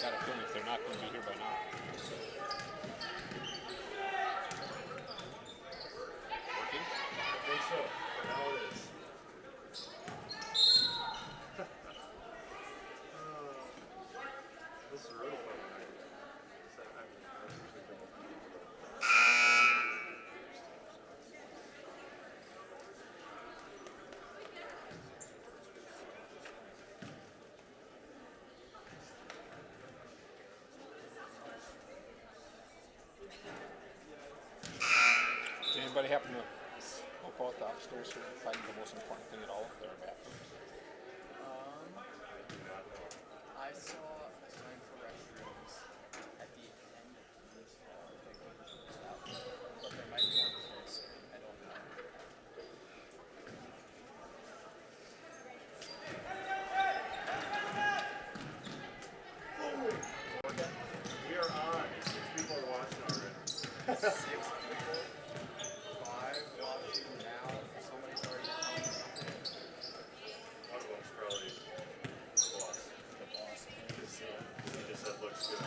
got a feeling if they're not going to be here by now. Working? I think so. For now it is. This is really fun tonight. Does anybody happen to look out the upstairs here and find the most important thing at all? There are bathrooms. I saw a sign for restrooms at the end of this hall, but there might be one closer. I don't know. We are on. 6 people are watching already. 6 people, 5 watching now. Somebody's already telling me. One of them's probably the boss. The boss. He just said looks good.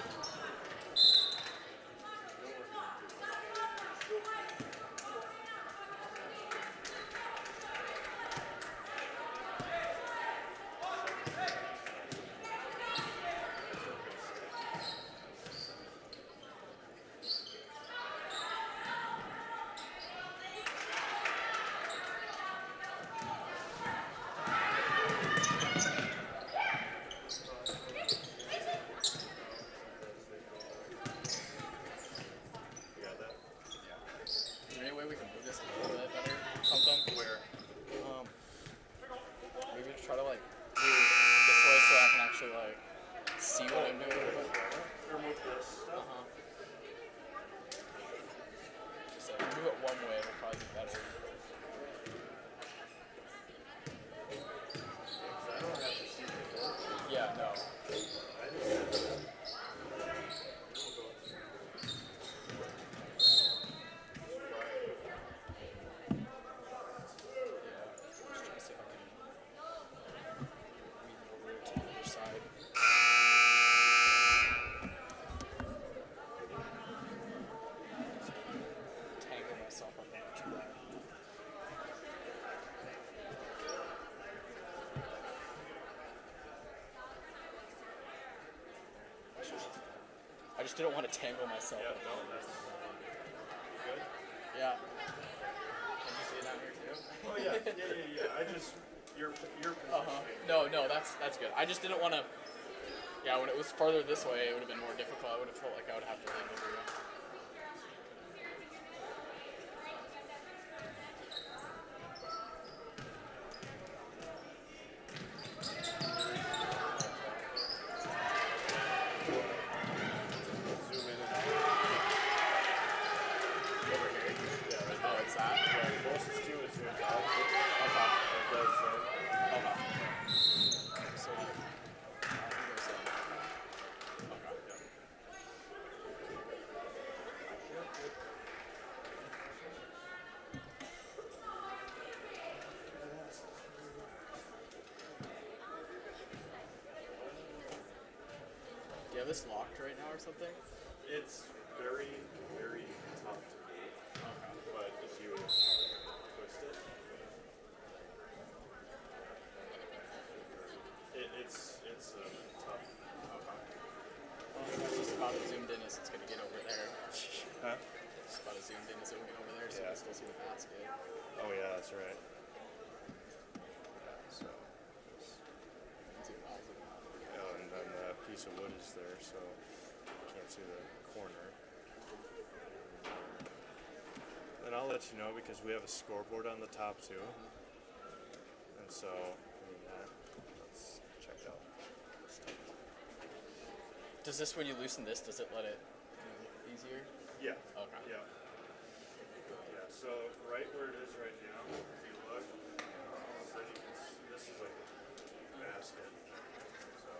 You got that? Is there any way we can move this a little bit better? Something? Where? Maybe just try to like move it this way so I can actually like see what I'm doing. Or move this stuff? Just like move it one way, it'll probably be better. I don't have to see the Yeah, no. I just Just trying to see if I can weave over to the other side. Tangle myself up into that. I just didn't want to tangle myself. Yeah, up. no, that's good. Yeah. Can you see it down here too? Oh yeah. I just your position. No, that's good. I just didn't want to. Yeah, when it was farther this way, it would have been more difficult. I would have felt like I would have to lean over you. Zoom in and Over here. yeah, right Oh, it's that. there. Closest to is zoomed out. Okay. It does zoom. Okay. So like, who goes in? Okay. Do you have this locked right now or something? It's very, very tough to move, Okay. but if you twist it, it's tough. Okay. Well, that's just about as zoomed in as it's gonna get over there. Huh? Just about as zoomed in as it will get over there, so you Yeah. can still see the basket. Oh yeah, that's right. So, Zoom out, zoom out. and then that piece of wood is there, so you can't see the corner. Then I'll let you know because we have a scoreboard on the top too. And so, let's check out. Does this, when you loosen this, does it let it easier? Yeah. Okay. Yeah. Yeah. So right where it is right now, if you look, so you can see, this is like a basket. So.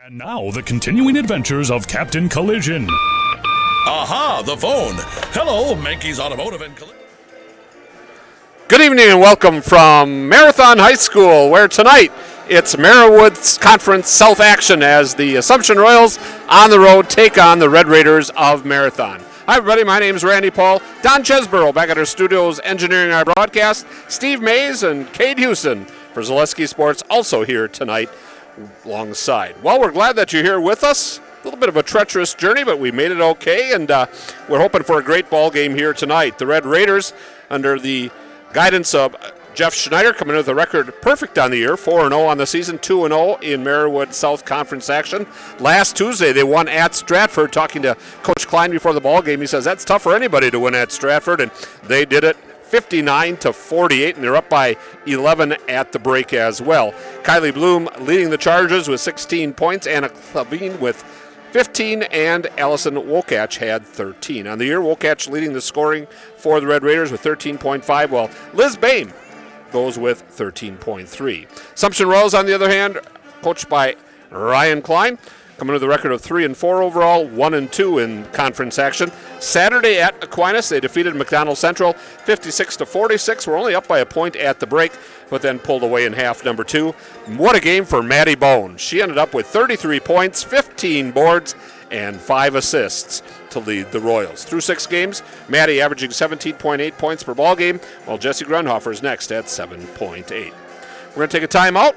And now, the continuing adventures of Captain Collision. Aha, the phone. Hello, Mankey's Automotive and Collision. Good evening and welcome from Marathon High School, where tonight it's Marawood Conference South action as the Assumption Royals on the road take on the Red Raiders of Marathon. Hi everybody, my name is Randy Paul. Don Chesborough back at our studios engineering our broadcast. Steve Mays and Cade Houston for Zaleski Sports also here tonight alongside. Well, we're glad that you're here with us. A little bit of a treacherous journey, but we made it okay, and we're hoping for a great ball game here tonight. The Red Raiders, under the guidance of Jeff Schneider, coming in with a record perfect on the year, 4-0 on the season, 2-0 in Marawood South Conference action. Last Tuesday, they won at Stratford. Talking to Coach Klein before the ball game, he says that's tough for anybody to win at Stratford, and they did it 59-48, and they're up by 11 at the break as well. Kylie Bloom leading the charges with 16 points, Anna Clavine with 15, and Allison Wokach had 13. On the year, Wokach leading the scoring for the Red Raiders with 13.5, while Liz Bain goes with 13.3. Assumption Royals, on the other hand, coached by Ryan Klein, coming with a record of 3-4 overall, 1-2 in conference action. Saturday at Aquinas, they defeated McDonald Central 56-46. We're only up by a point at the break, but then pulled away in half number 2. What a game for Maddie Bone. She ended up with 33 points, 15 boards, and 5 assists to lead the Royals. Through 6 games, Maddie averaging 17.8 points per ball game, while Jesse Grunhofer is next at 7.8. We're going to take a timeout,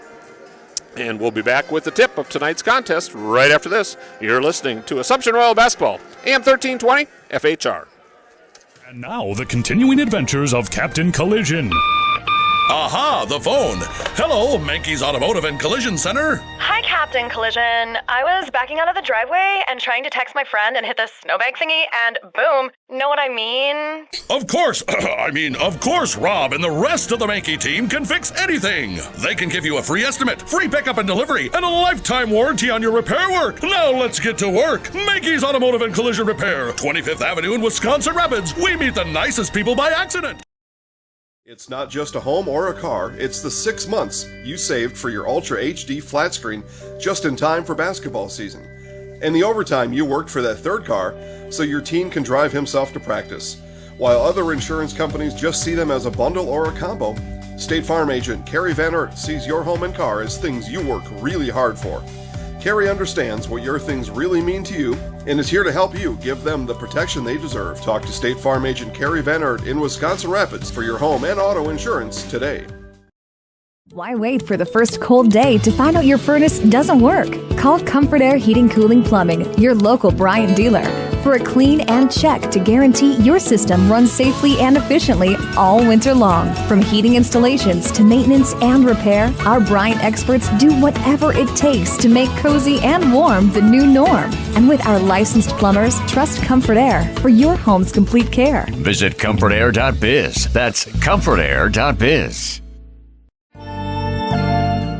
and we'll be back with the tip of tonight's contest right after this. You're listening to Assumption Royal Basketball, AM 1320, FHR. And now, the continuing adventures of Captain Collision. Aha, the phone. Hello, Mankey's Automotive and Collision Center. Hi, Captain Collision. I was backing out of the driveway and trying to text my friend and hit the snowbank thingy, and boom. Know what I mean? Of course, of course, Rob and the rest of the Mankey team can fix anything. They can give you a free estimate, free pickup and delivery, and a lifetime warranty on your repair work. Now let's get to work. Mankey's Automotive and Collision Repair, 25th Avenue in Wisconsin Rapids. We meet the nicest people by accident. It's not just a home or a car, it's the 6 months you saved for your Ultra HD flat screen just in time for basketball season. And the overtime you worked for that third car so your teen can drive himself to practice. While other insurance companies just see them as a bundle or a combo, State Farm agent Carrie Van Ert sees your home and car as things you work really hard for. Carrie understands what your things really mean to you and is here to help you give them the protection they deserve. Talk to State Farm agent Carrie Van Ert in Wisconsin Rapids for your home and auto insurance today. Why wait for the first cold day to find out your furnace doesn't work? Call Comfort Air Heating Cooling Plumbing, your local Bryant dealer, for a clean and check to guarantee your system runs safely and efficiently all winter long. From heating installations to maintenance and repair, our Bryant experts do whatever it takes to make cozy and warm the new norm. And with our licensed plumbers, trust Comfort Air for your home's complete care. Visit comfortair.biz. That's comfortair.biz.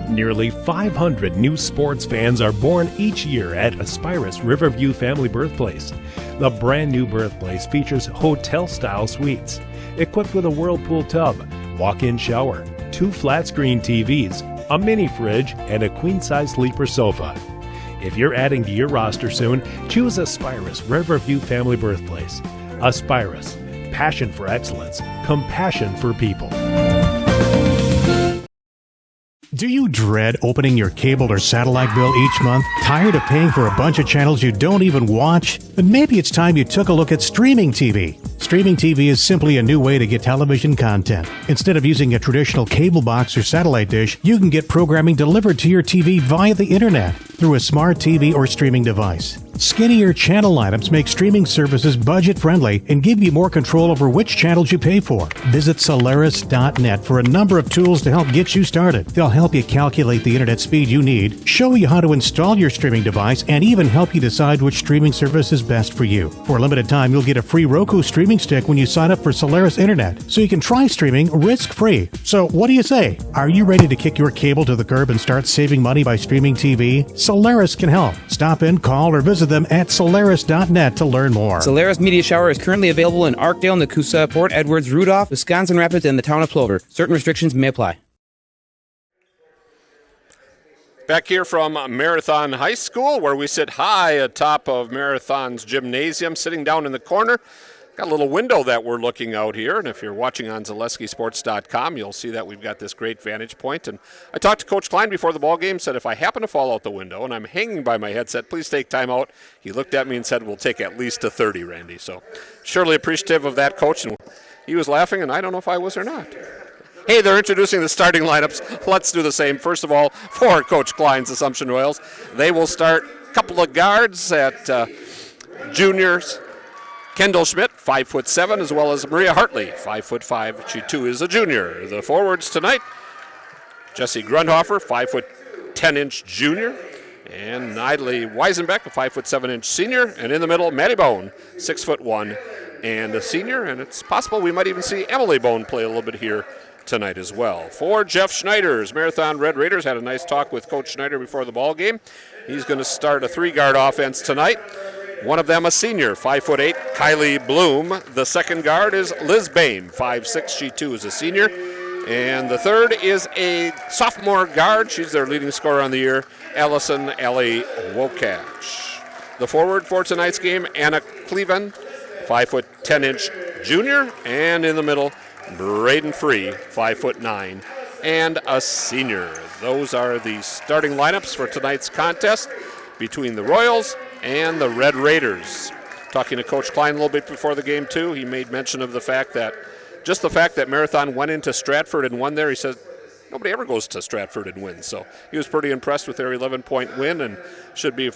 Nearly 500 new sports fans are born each year at Aspirus Riverview Family Birthplace. The brand new birthplace features hotel-style suites, equipped with a whirlpool tub, walk-in shower, 2 flat-screen TVs, a mini fridge, and a queen-size sleeper sofa. If you're adding to your roster soon, choose Aspirus Riverview Family Birthplace. Aspirus, passion for excellence, compassion for people. Do you dread opening your cable or satellite bill each month? Tired of paying for a bunch of channels you don't even watch? Then maybe it's time you took a look at streaming TV. Streaming TV is simply a new way to get television content. Instead of using a traditional cable box or satellite dish, you can get programming delivered to your TV via the internet through a smart TV or streaming device. Skinnier channel items make streaming services budget-friendly and give you more control over which channels you pay for. Visit Solaris.net for a number of tools to help get you started. They'll help you calculate the internet speed you need, show you how to install your streaming device, and even help you decide which streaming service is best for you. For a limited time, you'll get a free Roku streaming stick when you sign up for Solaris Internet, so you can try streaming risk-free. So what do you say? Are you ready to kick your cable to the curb and start saving money by streaming TV? Solaris can help. Stop in, call, or visit them at Solaris.net to learn more. Solaris Media Shower is currently available in Arkdale, Nakusa, Port Edwards, Rudolph, Wisconsin Rapids, and the town of Plover. Certain restrictions may apply. Back here from Marathon High School, where we sit high atop of Marathon's gymnasium, sitting down in the corner. Got a little window that we're looking out here, and if you're watching on ZaleskiSports.com, you'll see that we've got this great vantage point. And I talked to Coach Klein before the ball game, said if I happen to fall out the window and I'm hanging by my headset, please take time out. He looked at me and said, we'll take at least a 30, Randy. So surely appreciative of that, Coach. And he was laughing, and I don't know if I was or not. Hey, they're introducing the starting lineups. Let's do the same. First of all, for Coach Klein's Assumption Royals, they will start a couple of guards at juniors. Kendall Schmidt, 5'7", as well as Maria Hartley, 5'5". She too is a junior. The forwards tonight, Jesse Grundhofer, 5'10" junior, and Nidley Weisenbeck, a 5'7" senior, and in the middle, Maddie Bone, 6'1" and a senior, and it's possible we might even see Emily Bone play a little bit here tonight as well. For Jeff Schneider's Marathon Red Raiders, had a nice talk with Coach Schneider before the ball game. He's going to start a three-guard offense tonight. One of them a senior, 5'8", Kylie Bloom. The second guard is Liz Bain, 5'6". She too is a senior. And the third is a sophomore guard. She's their leading scorer on the year, Allison Ellie Wokach. The forward for tonight's game, Anna Cleveland, 5'10" junior. And in the middle, Braden Free, 5'9", and a senior. Those are the starting lineups for tonight's contest between the Royals and the Red Raiders. Talking to Coach Klein a little bit before the game, too, he made mention of the fact that Marathon went into Stratford and won there. He said nobody ever goes to Stratford and wins. So he was pretty impressed with their 11-point win and should be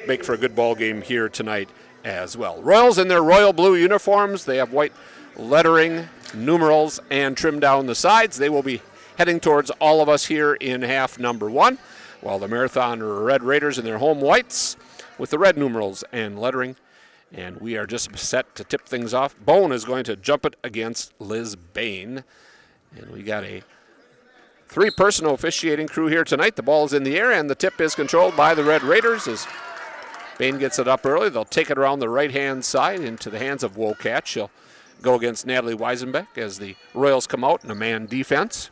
make for a good ball game here tonight as well. Royals in their royal blue uniforms. They have white lettering, numerals, and trim down the sides. They will be heading towards all of us here in half number one, while the Marathon Red Raiders in their home whites with the red numerals and lettering. And we are just set to tip things off. Bone is going to jump it against Liz Bain. And we got a three-person officiating crew here tonight. The ball is in the air, and the tip is controlled by the Red Raiders as Bain gets it up early. They'll take it around the right-hand side into the hands of Wokach. She'll go against Natalie Weisenbeck as the Royals come out in a man defense.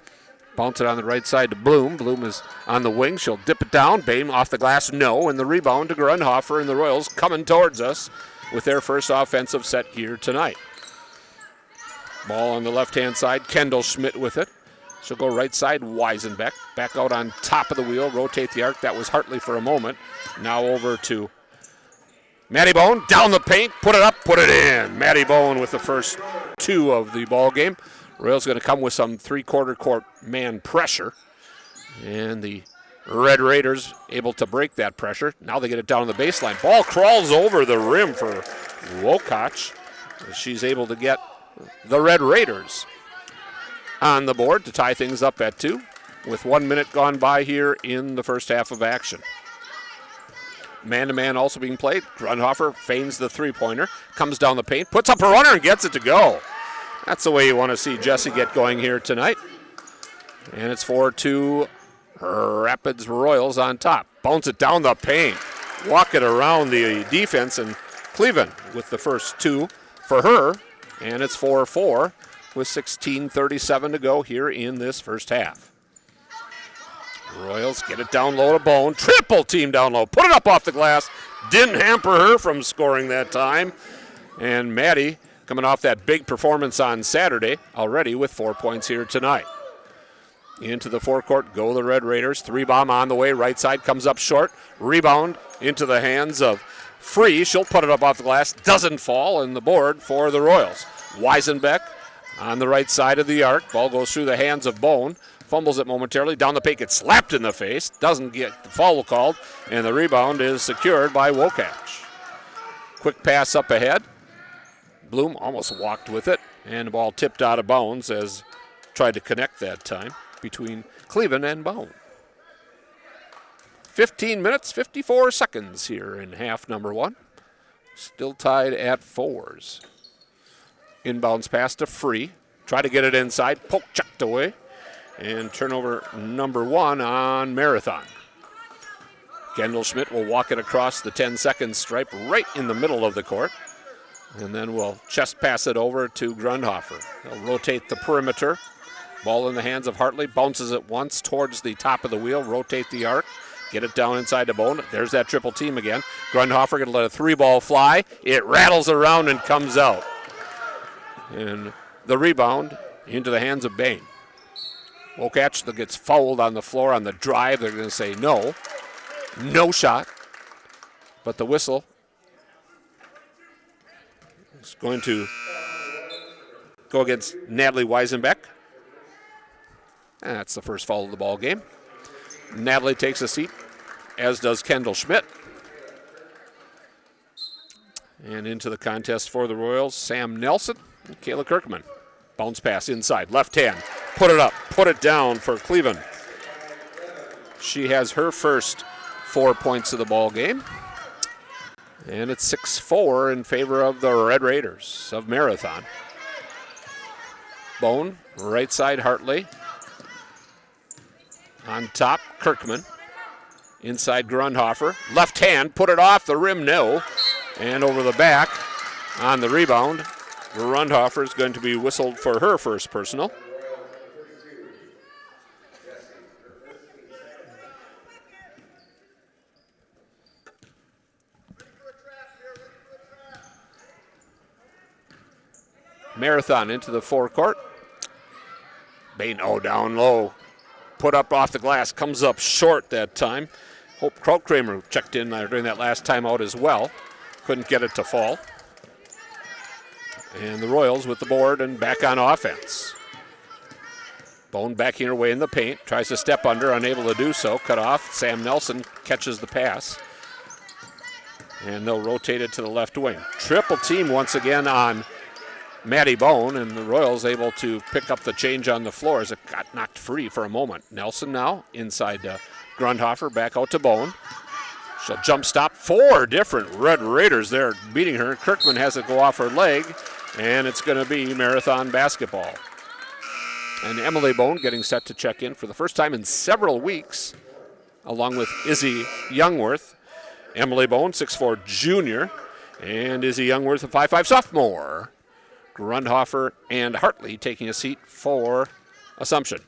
Bounce it on the right side to Bloom. Bloom is on the wing. She'll dip it down. Bain off the glass, no. And the rebound to Grundhofer, and the Royals coming towards us with their first offensive set here tonight. Ball on the left-hand side. Kendall Schmidt with it. She'll go right side, Weisenbeck. Back out on top of the wheel, rotate the arc. That was Hartley for a moment. Now over to Maddie Bone. Down the paint, put it up, put it in. Maddie Bone with the first two of the ball game. Royals going to come with some three-quarter court man pressure. And the Red Raiders able to break that pressure. Now they get it down on the baseline. Ball crawls over the rim for Wokach. She's able to get the Red Raiders on the board to tie things up at 2 with 1 minute gone by here in the first half of action. Man-to-man also being played. Grundhofer feigns the three-pointer, comes down the paint, puts up a runner and gets it to go. That's the way you want to see Jesse get going here tonight. And it's 4-2 Rapids Royals on top. Bounce it down the paint. Walk it around the defense, and Cleveland with the first two for her. And it's 4-4 with 16:37 to go here in this first half. Royals get it down low to Bone. Triple team down low. Put it up off the glass. Didn't hamper her from scoring that time. And Maddie coming off that big performance on Saturday already with 4 points here tonight. Into the forecourt go the Red Raiders. Three bomb on the way. Right side comes up short. Rebound into the hands of Free. She'll put it up off the glass. Doesn't fall, and the board for the Royals. Weisenbeck on the right side of the arc. Ball goes through the hands of Bone. Fumbles it momentarily. Down the paint, gets slapped in the face. Doesn't get the foul called, and the rebound is secured by Wokach. Quick pass up ahead. Bloom almost walked with it, and the ball tipped out of bounds as tried to connect that time between Cleveland and Bone. 15 minutes, 54 seconds here in half number one. Still tied at 4s. Inbounds pass to Free. Try to get it inside. Poke chucked away. And turnover number 1 on Marathon. Kendall Schmidt will walk it across the 10-second stripe right in the middle of the court. And then we'll chest pass it over to Grundhofer. He'll rotate the perimeter. Ball in the hands of Hartley, bounces it once towards the top of the wheel, rotate the arc, get it down inside the Bone. There's that triple team again. Grundhofer going to let a 3-ball fly. It rattles around and comes out. And the rebound into the hands of Bain. Wokach that gets fouled on the floor on the drive. They're going to say no. No shot. But the whistle is going to go against Natalie Weisenbeck. And that's the first foul of the ball game. Natalie takes a seat, as does Kendall Schmidt. And into the contest for the Royals, Sam Nelson and Kayla Kirkman. Bounce pass inside, left hand. Put it up, put it down for Cleveland. She has her first 4 points of the ball game. And it's 6-4 in favor of the Red Raiders of Marathon. Bone, right side Hartley. On top, Kirkman. Inside Grundhofer. Left hand, put it off the rim, no. And over the back on the rebound. Grundhofer is going to be whistled for her first personal. Marathon into the forecourt. Bain, down low. Put up off the glass, comes up short that time. Hope Kramer checked in during that last timeout as well. Couldn't get it to fall. And the Royals with the board and back on offense. Bone backing her way in the paint, tries to step under, unable to do so. Cut off. Sam Nelson catches the pass. And they'll rotate it to the left wing. Triple team once again on Maddie Bone, and the Royals able to pick up the change on the floor as it got knocked free for a moment. Nelson now inside Grundhofer, back out to Bone. She'll jump stop. 4 different Red Raiders there beating her. Kirkman has it go off her leg, and it's going to be Marathon basketball. And Emily Bone getting set to check in for the first time in several weeks, along with Izzy Youngworth. Emily Bone, 6'4" junior, and Izzy Youngworth, a 5'5" sophomore. Grundhofer and Hartley taking a seat for Assumption.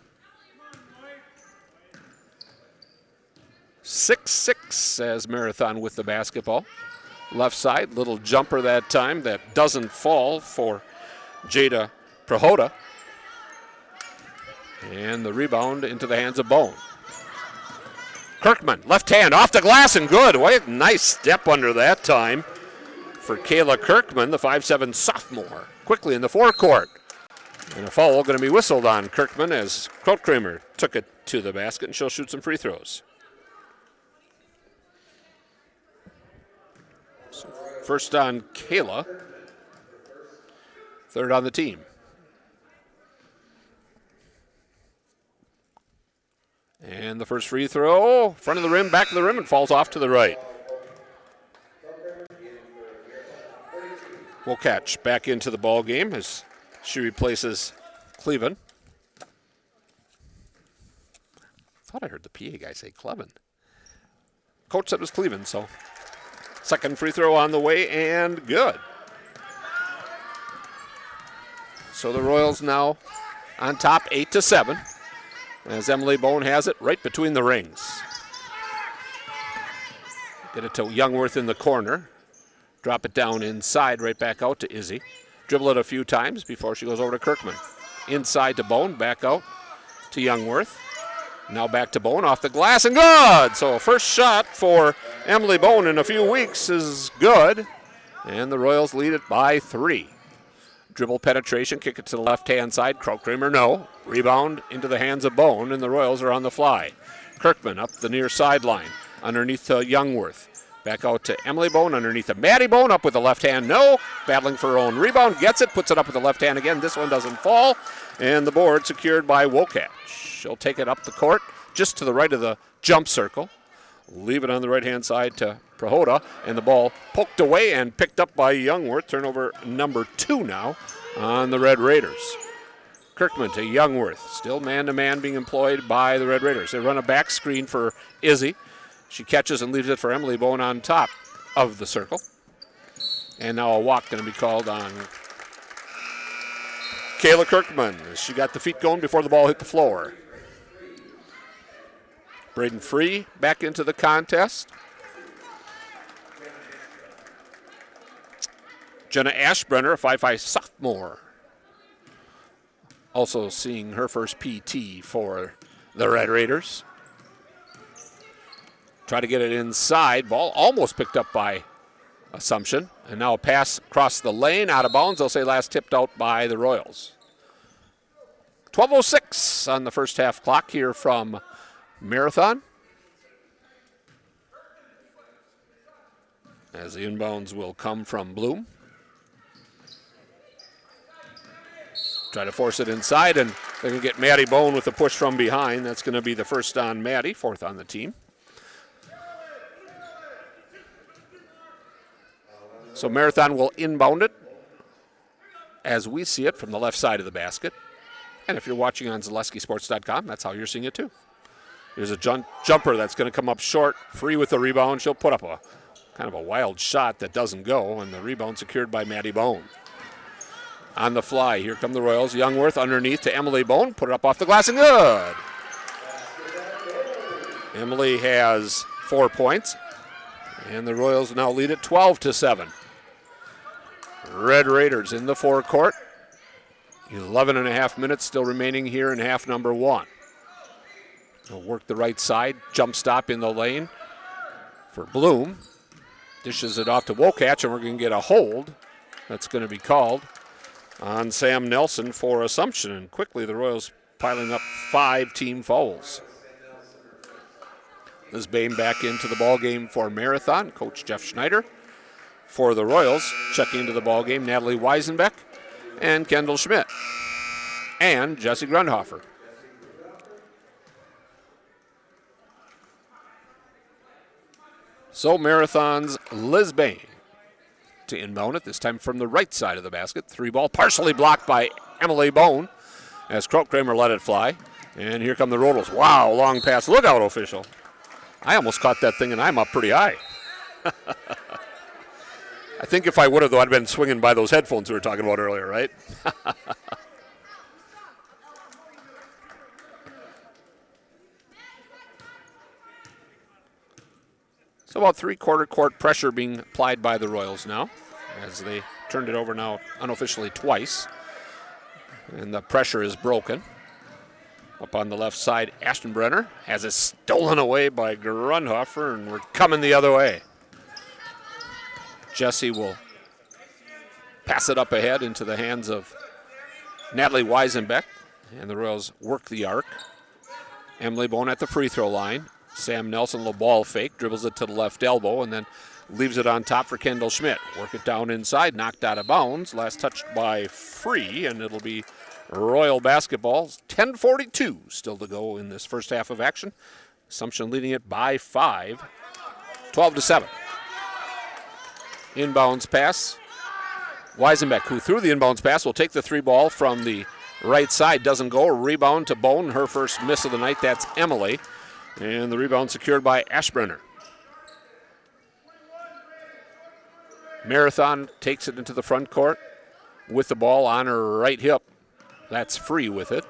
6-6 as Marathon with the basketball. Left side, little jumper that time that doesn't fall for Jada Prahota. And the rebound into the hands of Bone. Kirkman, left hand, off the glass and good. What a nice step under that time for Kayla Kirkman, the 5'7" sophomore. Quickly in the forecourt. And a foul going to be whistled on Kirkman as Kramer took it to the basket, and she'll shoot some free throws. So first on Kayla, third on the team. And the first free throw, front of the rim, back of the rim, and falls off to the right. Wokach back into the ball game as she replaces Cleveland. Thought I heard the PA guy say Cleveland. Coach said it was Cleveland, so second free throw on the way and good. So the Royals now on top 8-7 as Emily Bone has it right between the rings. Get it to Youngworth in the corner. Drop it down inside, right back out to Izzy. Dribble it a few times before she goes over to Kirkman. Inside to Bone, back out to Youngworth. Now back to Bone, off the glass, and good! So first shot for Emily Bone in a few weeks is good. And the Royals lead it by 3. Dribble penetration, kick it to the left-hand side. Kramer, no. Rebound into the hands of Bone, and the Royals are on the fly. Kirkman up the near sideline, underneath to Youngworth. Back out to Emily Bone, underneath to Maddie Bone, up with the left hand, no. Battling for her own rebound, gets it, puts it up with the left hand again. This one doesn't fall, and the board secured by Wokach. She'll take it up the court, just to the right of the jump circle. Leave it on the right-hand side to Prahota, and the ball poked away and picked up by Youngworth. Turnover number 2 now on the Red Raiders. Kirkman to Youngworth, still man-to-man being employed by the Red Raiders. They run a back screen for Izzy. She catches and leaves it for Emily Bone on top of the circle. And now a walk going to be called on Kayla Kirkman. She got the feet going before the ball hit the floor. Braden Free back into the contest. Jenna Ashbrenner, a 5'5" sophomore. Also seeing her first PT for the Red Raiders. Try to get it inside. Ball almost picked up by Assumption. And now a pass across the lane, out of bounds. They'll say last tipped out by the Royals. 12:06 on the first half clock here from Marathon. As the inbounds will come from Bloom. Try to force it inside, and they're going to get Maddie Bone with a push from behind. That's going to be the first on Maddie, fourth on the team. So Marathon will inbound it as we see it from the left side of the basket. And if you're watching on ZaleskiSports.com, that's how you're seeing it too. There's a jumper that's going to come up short, Free with the rebound. She'll put up a kind of a wild shot that doesn't go, and the rebound secured by Maddie Bone. On the fly, here come the Royals. Youngworth underneath to Emily Bone. Put it up off the glass and good. Emily has 4 points, and the Royals now lead it 12-7. Red Raiders in the forecourt. 11 and a half minutes still remaining here in half number 1. They'll work the right side. Jump stop in the lane for Bloom. Dishes it off to Wokach, and we're going to get a hold. That's going to be called on Sam Nelson for Assumption. And quickly the Royals piling up 5 team fouls. This Bame back into the ball game for Marathon. Coach Jeff Schneider. For the Royals, checking into the ball game, Natalie Weisenbeck and Kendall Schmidt and Jesse Grundhofer. So Marathon's Liz Bame to inbound it, this time from the right side of the basket. 3-ball, partially blocked by Emily Bone as Kramer let it fly. And here come the Royals. Wow, long pass. Look out, official. I almost caught that thing, and I'm up pretty high. I think if I would have, though, I'd been swinging by those headphones we were talking about earlier, right? So about three-quarter court pressure being applied by the Royals now, as they turned it over now unofficially twice. And the pressure is broken. Up on the left side, Ashton-Brenner has it stolen away by Grundhofer, and we're coming the other way. Jesse will pass it up ahead into the hands of Natalie Weisenbeck, and the Royals work the arc. Emily Bone at the free throw line. Sam Nelson, little ball fake, dribbles it to the left elbow, and then leaves it on top for Kendall Schmidt. Work it down inside, knocked out of bounds. Last touched by Free, and it'll be Royal basketball. 10:42 still to go in this first half of action. Assumption leading it by 5, 12-7. Inbounds pass. Weisenbeck, who threw the inbounds pass, will take the 3-ball from the right side. Doesn't go. Rebound to Bone. Her first miss of the night. That's Emily. And the rebound secured by Ashbrenner. Marathon takes it into the front court with the ball on her right hip. That's Free with it.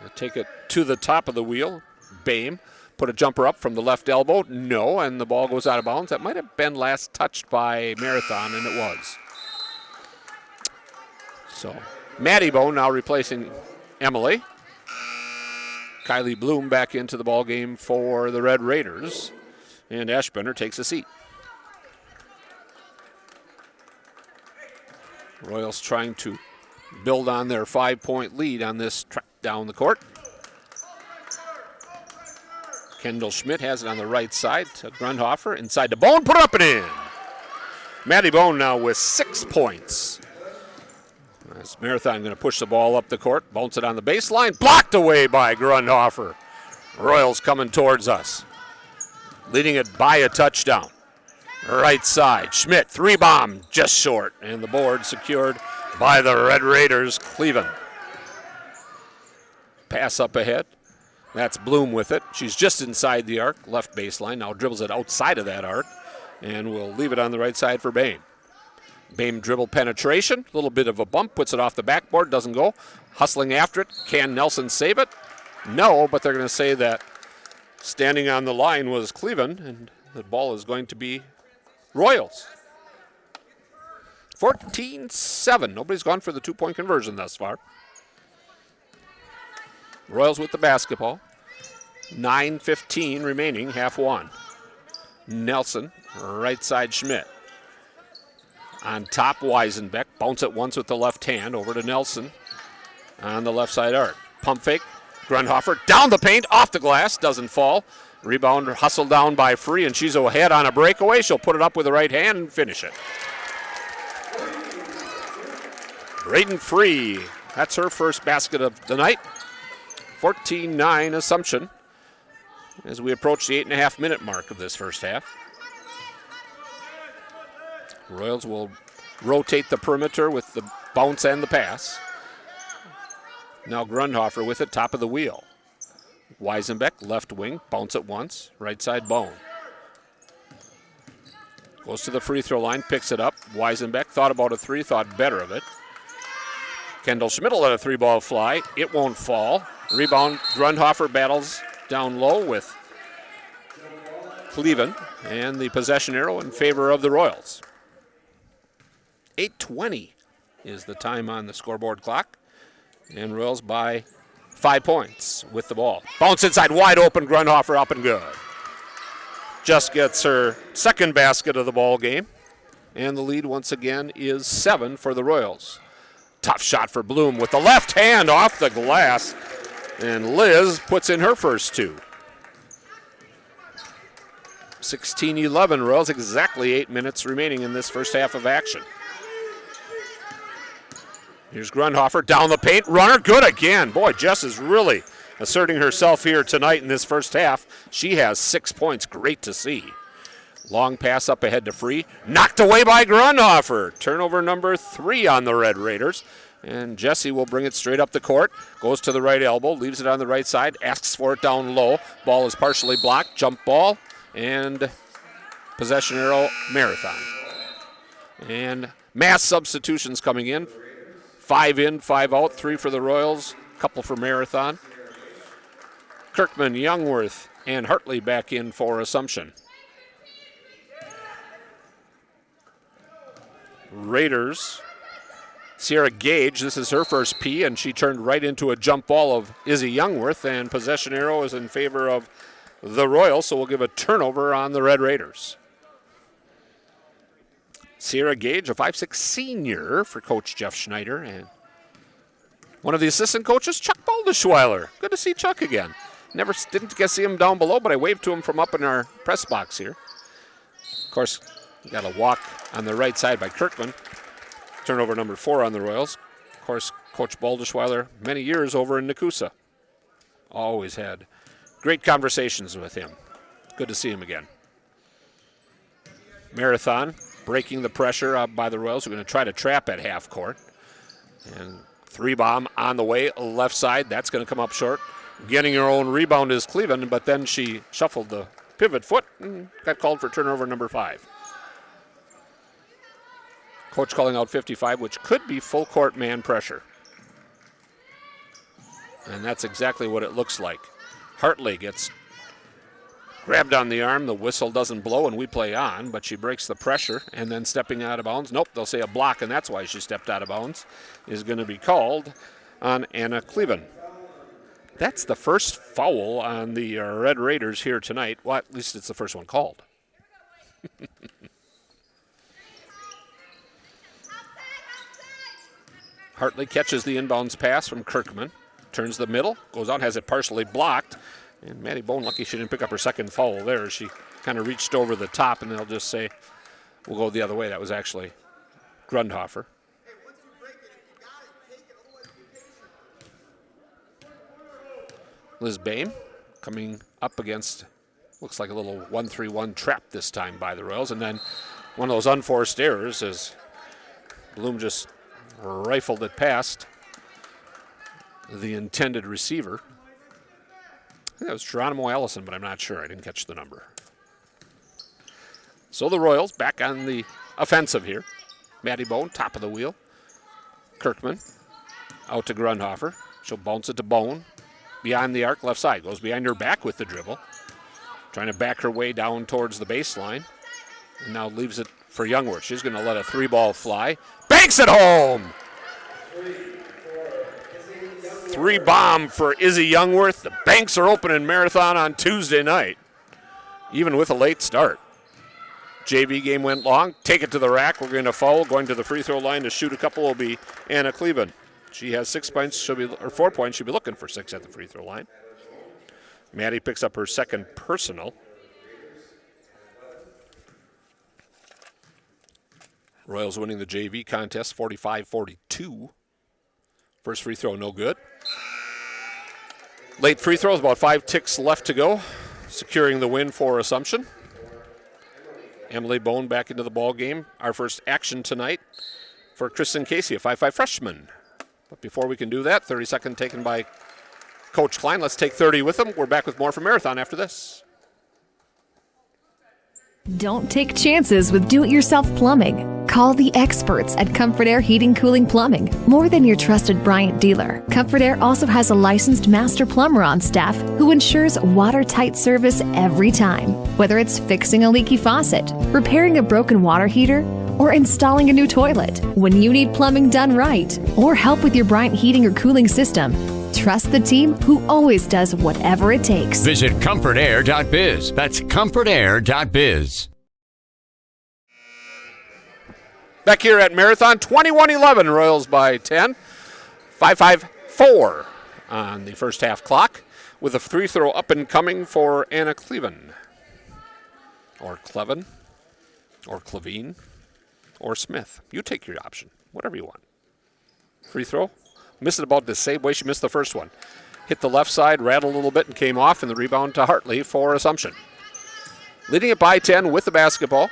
They'll take it to the top of the wheel. Bame put a jumper up from the left elbow. No, and the ball goes out of bounds. That might have been last touched by Marathon, and it was. So Maddie Bone now replacing Emily. Kylie Bloom back into the ball game for the Red Raiders, and Ashbrenner takes a seat. Royals trying to build on their 5-point lead on this trek down the court. Kendall Schmidt has it on the right side to Grundhofer. Inside to Bone, put it up and in. Maddie Bone now with 6 points. As Marathon going to push the ball up the court, bounce it on the baseline, blocked away by Grundhofer. Royals coming towards us, leading it by a touchdown. Right side, Schmidt, 3-bomb, just short, and the board secured by the Red Raiders, Cleveland. Pass up ahead. That's Bloom with it. She's just inside the arc, left baseline. Now dribbles it outside of that arc, and will leave it on the right side for Bame. Bame dribble penetration, a little bit of a bump, puts it off the backboard, doesn't go. Hustling after it. Can Nelson save it? No, but they're going to say that standing on the line was Cleveland, and the ball is going to be Royals. 14-7. Nobody's gone for the two-point conversion thus far. Royals with the basketball. 9:15 remaining, half one. Nelson, right side Schmidt. On top, Weisenbeck. Bounce it once with the left hand over to Nelson. On the left side arc. Pump fake. Grundhofer down the paint, off the glass, doesn't fall. Rebound hustled down by Free, and she's ahead on a breakaway. She'll put it up with the right hand and finish it. Braden Free, that's her first basket of the night. 14-9 Assumption as we approach the 8.5-minute mark of this first half. Royals will rotate the perimeter with the bounce and the pass. Now Grundhofer with it, top of the wheel. Weisenbeck, left wing, bounce it once, right side Bone. Goes to the free throw line, picks it up. Weisenbeck thought about a three, thought better of it. Kendall Schmidt will let a three ball fly. It won't fall. Rebound, Grundhofer battles down low with Cleveland, and the possession arrow in favor of the Royals. 8:20 is the time on the scoreboard clock. And Royals by 5 points with the ball. Bounce inside, wide open, Grundhofer up and good. Just gets her second basket of the ball game. And the lead once again is 7 for the Royals. Tough shot for Bloom with the left hand off the glass. And Liz puts in her first two. 16-11 Royals, exactly 8 minutes remaining in this first half of action. Here's Grundhofer down the paint, runner, good again. Boy, Jess is really asserting herself here tonight in this first half. She has 6 points, great to see. Long pass up ahead to Free, knocked away by Grundhofer. Turnover number 3 on the Red Raiders. And Jesse will bring it straight up the court, goes to the right elbow, leaves it on the right side, asks for it down low. Ball is partially blocked, jump ball, and possession arrow, Marathon. And mass substitutions coming in. 5 in, 5 out, 3 for the Royals, couple for Marathon. Kirkman, Youngworth, and Hartley back in for Assumption. Raiders, Sierra Gage, this is her first P, and she turned right into a jump ball of Izzy Youngworth, and possession arrow is in favor of the Royals, so we'll give a turnover on the Red Raiders. Sierra Gage, a 5'6" senior for Coach Jeff Schneider, and one of the assistant coaches, Chuck Baldeschweiler. Good to see Chuck again. Didn't get to see him down below, but I waved to him from up in our press box here. Of course, got a walk on the right side by Kirkman. Turnover number 4 on the Royals. Of course, Coach Baldeschweiler, many years over in Nakusa. Always had great conversations with him. Good to see him again. Marathon breaking the pressure by the Royals. We're going to try to trap at half court. And 3-bomb on the way, left side. That's going to come up short. Getting her own rebound is Cleveland, but then she shuffled the pivot foot and got called for turnover number 5. Coach calling out 55, which could be full court man pressure. And that's exactly what it looks like. Hartley gets grabbed on the arm, the whistle doesn't blow, and we play on, but she breaks the pressure, and then stepping out of bounds. Nope, they'll say a block, and that's why she stepped out of bounds, is going to be called on Anna Cleveland. That's the first foul on the Red Raiders here tonight. Well, at least it's the first one called. Hartley catches the inbounds pass from Kirkman, turns the middle, goes out, has it partially blocked. And Maddie Bone, lucky she didn't pick up her second foul there. She kind of reached over the top, and they'll just say, we'll go the other way. That was actually Grundhofer. Liz Bame coming up against, looks like a little 1-3-1 trap this time by the Royals. And then one of those unforced errors as Bloom just rifled it past the intended receiver. I think that was Geronimo Allison, but I'm not sure. I didn't catch the number. So the Royals back on the offensive here. Maddie Bone, top of the wheel. Kirkman out to Grunhofer. She'll bounce it to Bone. Behind the arc, left side. Goes behind her back with the dribble. Trying to back her way down towards the baseline. And now leaves it for Youngworth. She's going to let a 3-ball fly. Banks it home! 3-bomb for Izzy Youngworth. The banks are open in Marathon on Tuesday night, even with a late start. JV game went long. Take it to the rack. We're going to foul. Going to the free throw line to shoot a couple will be Anna Cleveland. She has 6 points. She'll be, or 4 points. She'll be looking for 6 at the free throw line. Maddie picks up her second personal. Royals winning the JV contest 45-42. First free throw, no good. Late free throws, about 5 ticks left to go. Securing the win for Assumption. Emily Bone back into the ball game. Our first action tonight for Kristen Casey, a 5'5 freshman. But before we can do that, 30-second taken by Coach Klein. Let's take 30 with them. We're back with more from Marathon after this. Don't take chances with do-it-yourself plumbing. Call the experts at Comfort Air Heating Cooling Plumbing. More than your trusted Bryant dealer, Comfort Air also has a licensed master plumber on staff who ensures watertight service every time. Whether it's fixing a leaky faucet, repairing a broken water heater, or installing a new toilet. When you need plumbing done right, or help with your Bryant heating or cooling system, trust the team who always does whatever it takes. Visit comfortair.biz. That's comfortair.biz. Back here at Marathon, 21-11, Royals by 10. 5:54 on the first half clock with a free throw up and coming for Anna Cleven. Or Cleven, or Clevine, or Smith. You take your option, whatever you want. Free throw. Missed it about the same way she missed the first one. Hit the left side, rattled a little bit, and came off, and the rebound to Hartley for Assumption. Leading it by 10 with the basketball.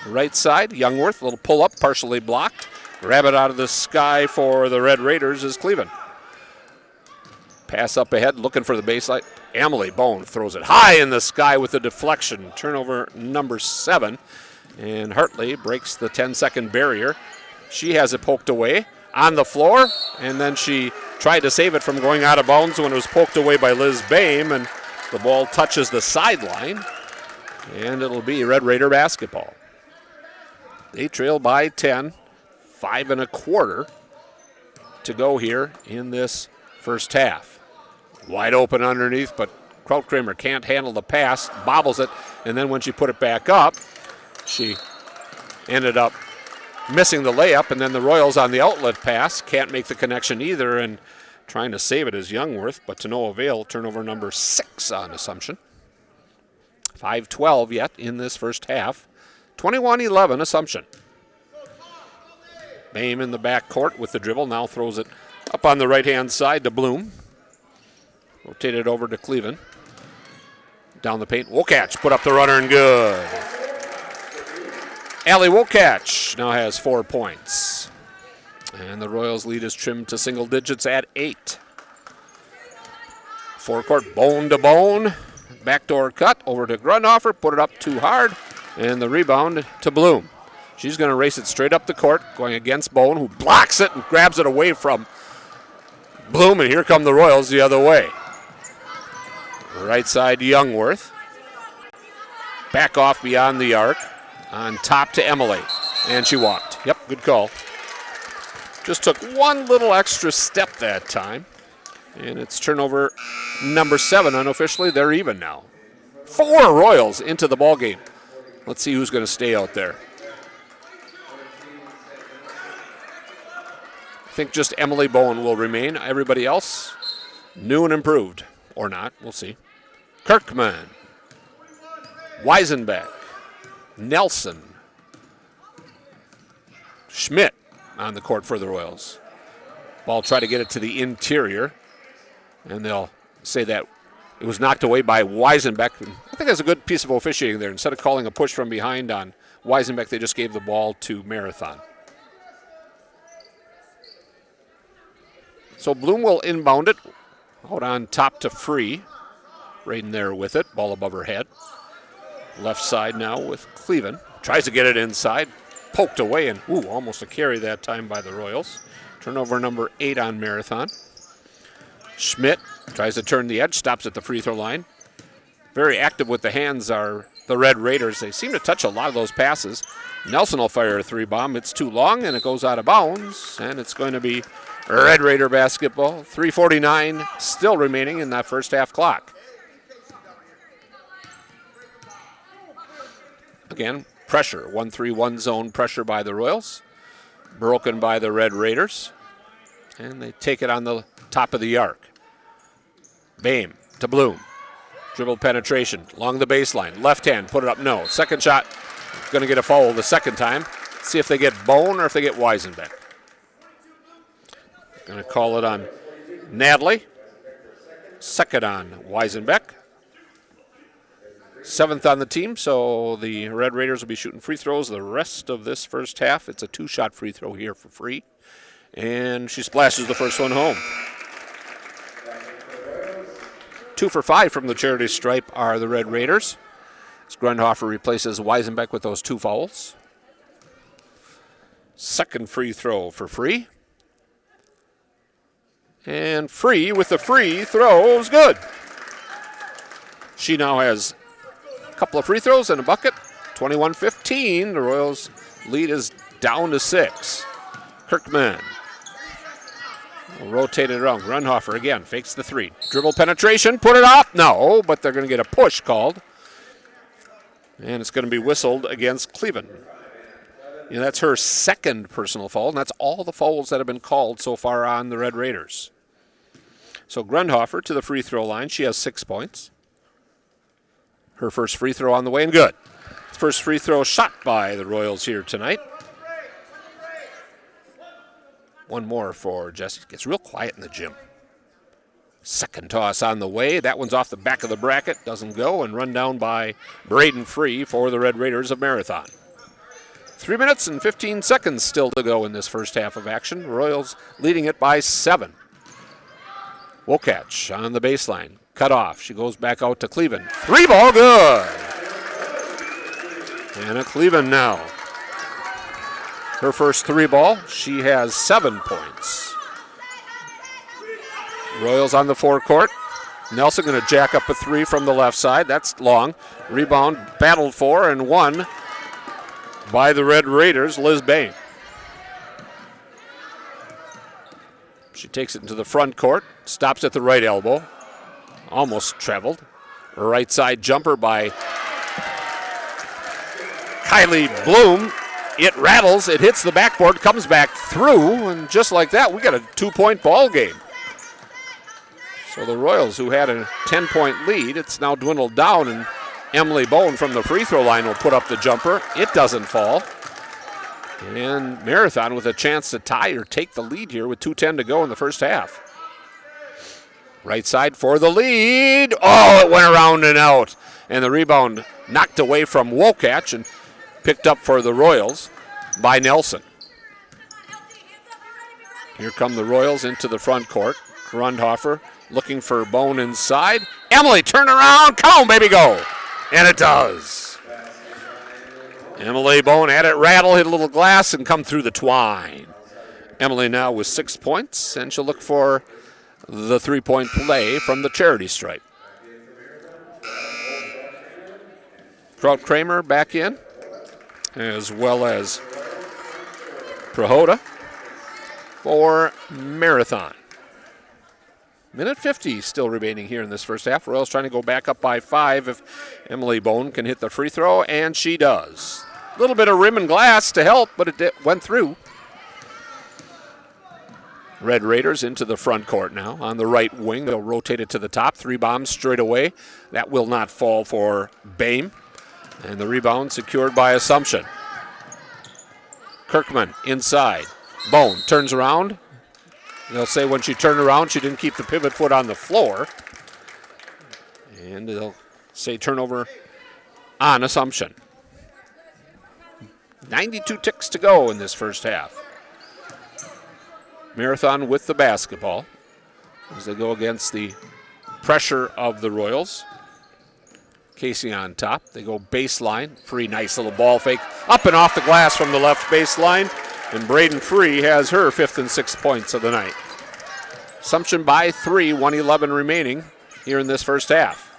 Right side, Youngworth, a little pull-up, partially blocked. Grab it out of the sky for the Red Raiders is Cleveland. Pass up ahead, looking for the baseline. Emily Bone throws it high in the sky with a deflection. Turnover number 7. And Hartley breaks the 10-second barrier. She has it poked away on the floor, and then she tried to save it from going out of bounds when it was poked away by Liz Bame, and the ball touches the sideline, and it'll be Red Raider basketball. They trail by 10, 5 1/4 to go here in this first half. Wide open underneath, but Krautkramer can't handle the pass, bobbles it, and then when she put it back up, she ended up missing the layup, and then the Royals on the outlet pass can't make the connection either, and trying to save it is Youngworth, but to no avail. Turnover number 6 on Assumption. 5:12 yet in this first half. 21-11 Assumption. Bame in the back court with the dribble, now throws it up on the right-hand side to Bloom. Rotated over to Cleveland. Down the paint, Wokach put up the runner and good. Allie Wokach now has 4 points. And the Royals' lead is trimmed to single digits at 8. Forecourt, Bone to Bone. Backdoor cut over to Grunhofer, put it up too hard. And the rebound to Bloom. She's going to race it straight up the court, going against Bone, who blocks it and grabs it away from Bloom, and here come the Royals the other way. Right side, Youngworth. Back off beyond the arc. On top to Emily, and she walked. Yep, good call. Just took one little extra step that time, and it's turnover number 7 unofficially. They're even now. 4 Royals into the ball game. Let's see who's going to stay out there. I think just Emily Bowen will remain. Everybody else, new and improved. Or not, we'll see. Kirkman. Weisenbeck. Nelson. Schmidt on the court for the Royals. Ball try to get it to the interior. And they'll say that it was knocked away by Weisenbeck. I think that's a good piece of officiating there. Instead of calling a push from behind on Weisenbeck, they just gave the ball to Marathon. So Bloom will inbound it. Out on top to Free. Right in there with it. Ball above her head. Left side now with Cleveland. Tries to get it inside. poked away, and almost a carry that time by the Royals. Turnover number 8 on Marathon. Schmidt tries to turn the edge, stops at the free throw line. Very active with the hands are the Red Raiders. They seem to touch a lot of those passes. Nelson will fire a 3-bomb. It's too long, and it goes out of bounds, and it's going to be Red Raider basketball. 3:49 still remaining in that first half clock. Again, pressure, 1-3-1 zone pressure by the Royals. Broken by the Red Raiders. And they take it on the top of the arc. Boehm to Bloom. Dribble penetration along the baseline. Left hand, put it up, no. Second shot, going to get a foul the second time. See if they get Bone or if they get Weisenbeck. Going to call it on Natalie. Second on Weisenbeck. 7th on the team, so the Red Raiders will be shooting free throws the rest of this first half. It's a 2-shot free throw here for free. And she splashes the first one home. 2 for 5 from the charity stripe are the Red Raiders. As Grundhofer replaces Weisenbeck with those 2 fouls. Second free throw for free. And Free with the free throw is good. She now has a couple of free throws and a bucket. 21-15. The Royals' lead is down to 6. Kirkman will rotate it around. Grundhofer again fakes the 3. Dribble penetration, put it up. No, but they're going to get a push called. And it's going to be whistled against Cleveland. That's her second personal foul, and that's all the fouls that have been called so far on the Red Raiders. So Grundhofer to the free throw line. She has 6 points. Her first free throw on the way, and good. First free throw shot by the Royals here tonight. One more for Jesse. Gets real quiet in the gym. Second toss on the way. That one's off the back of the bracket. Doesn't go, and run down by Braden Free for the Red Raiders of Marathon. 3 minutes and 15 seconds still to go in this first half of action. Royals leading it by 7. Wokach on the baseline. Cut off. She goes back out to Cleveland. 3-ball good. Anna Cleveland now. Her first 3-ball. She has 7 points. Royals on the forecourt. Nelson going to jack up a 3 from the left side. That's long. Rebound battled for and won by the Red Raiders, Liz Bain. She takes it into the front court, stops at the right elbow, almost traveled. Right side jumper by Kylie Bloom. It rattles, it hits the backboard, comes back through, and just like that, we got a 2-point ball game. So the Royals, who had a 10-point lead, it's now dwindled down, and Emily Bone from the free throw line will put up the jumper. It doesn't fall. And Marathon with a chance to tie or take the lead here with 2:10 to go in the first half. Right side for the lead. Oh, it went around and out. And the rebound knocked away from Wokach and picked up for the Royals by Nelson. Here come the Royals into the front court. Grundhofer looking for Bone inside. Emily, turn around. Come on, baby, go. And it does. Emily Bone had it rattle, hit a little glass, and come through the twine. Emily now with 6 points, and she'll look for the 3-point play from the charity stripe. Trout Kramer back in, as well as Prohoda for Marathon. Minute 50 still remaining here in this first half. Royals trying to go back up by 5 if Emily Bone can hit the free throw, and she does. A little bit of rim and glass to help, but it went through. Red Raiders into the front court now. On the right wing, they'll rotate it to the top. 3 bombs straight away. That will not fall for Boehm. And the rebound secured by Assumption. Kirkman inside. Bone turns around. They'll say when she turned around, she didn't keep the pivot foot on the floor. And they'll say turnover on Assumption. 92 ticks to go in this first half. Marathon with the basketball as they go against the pressure of the Royals. Casey on top. They go baseline. Free, nice little ball fake up and off the glass from the left baseline. And Braden Free has her 5th and 6th points of the night. Assumption by 3, 1:11 remaining here in this first half.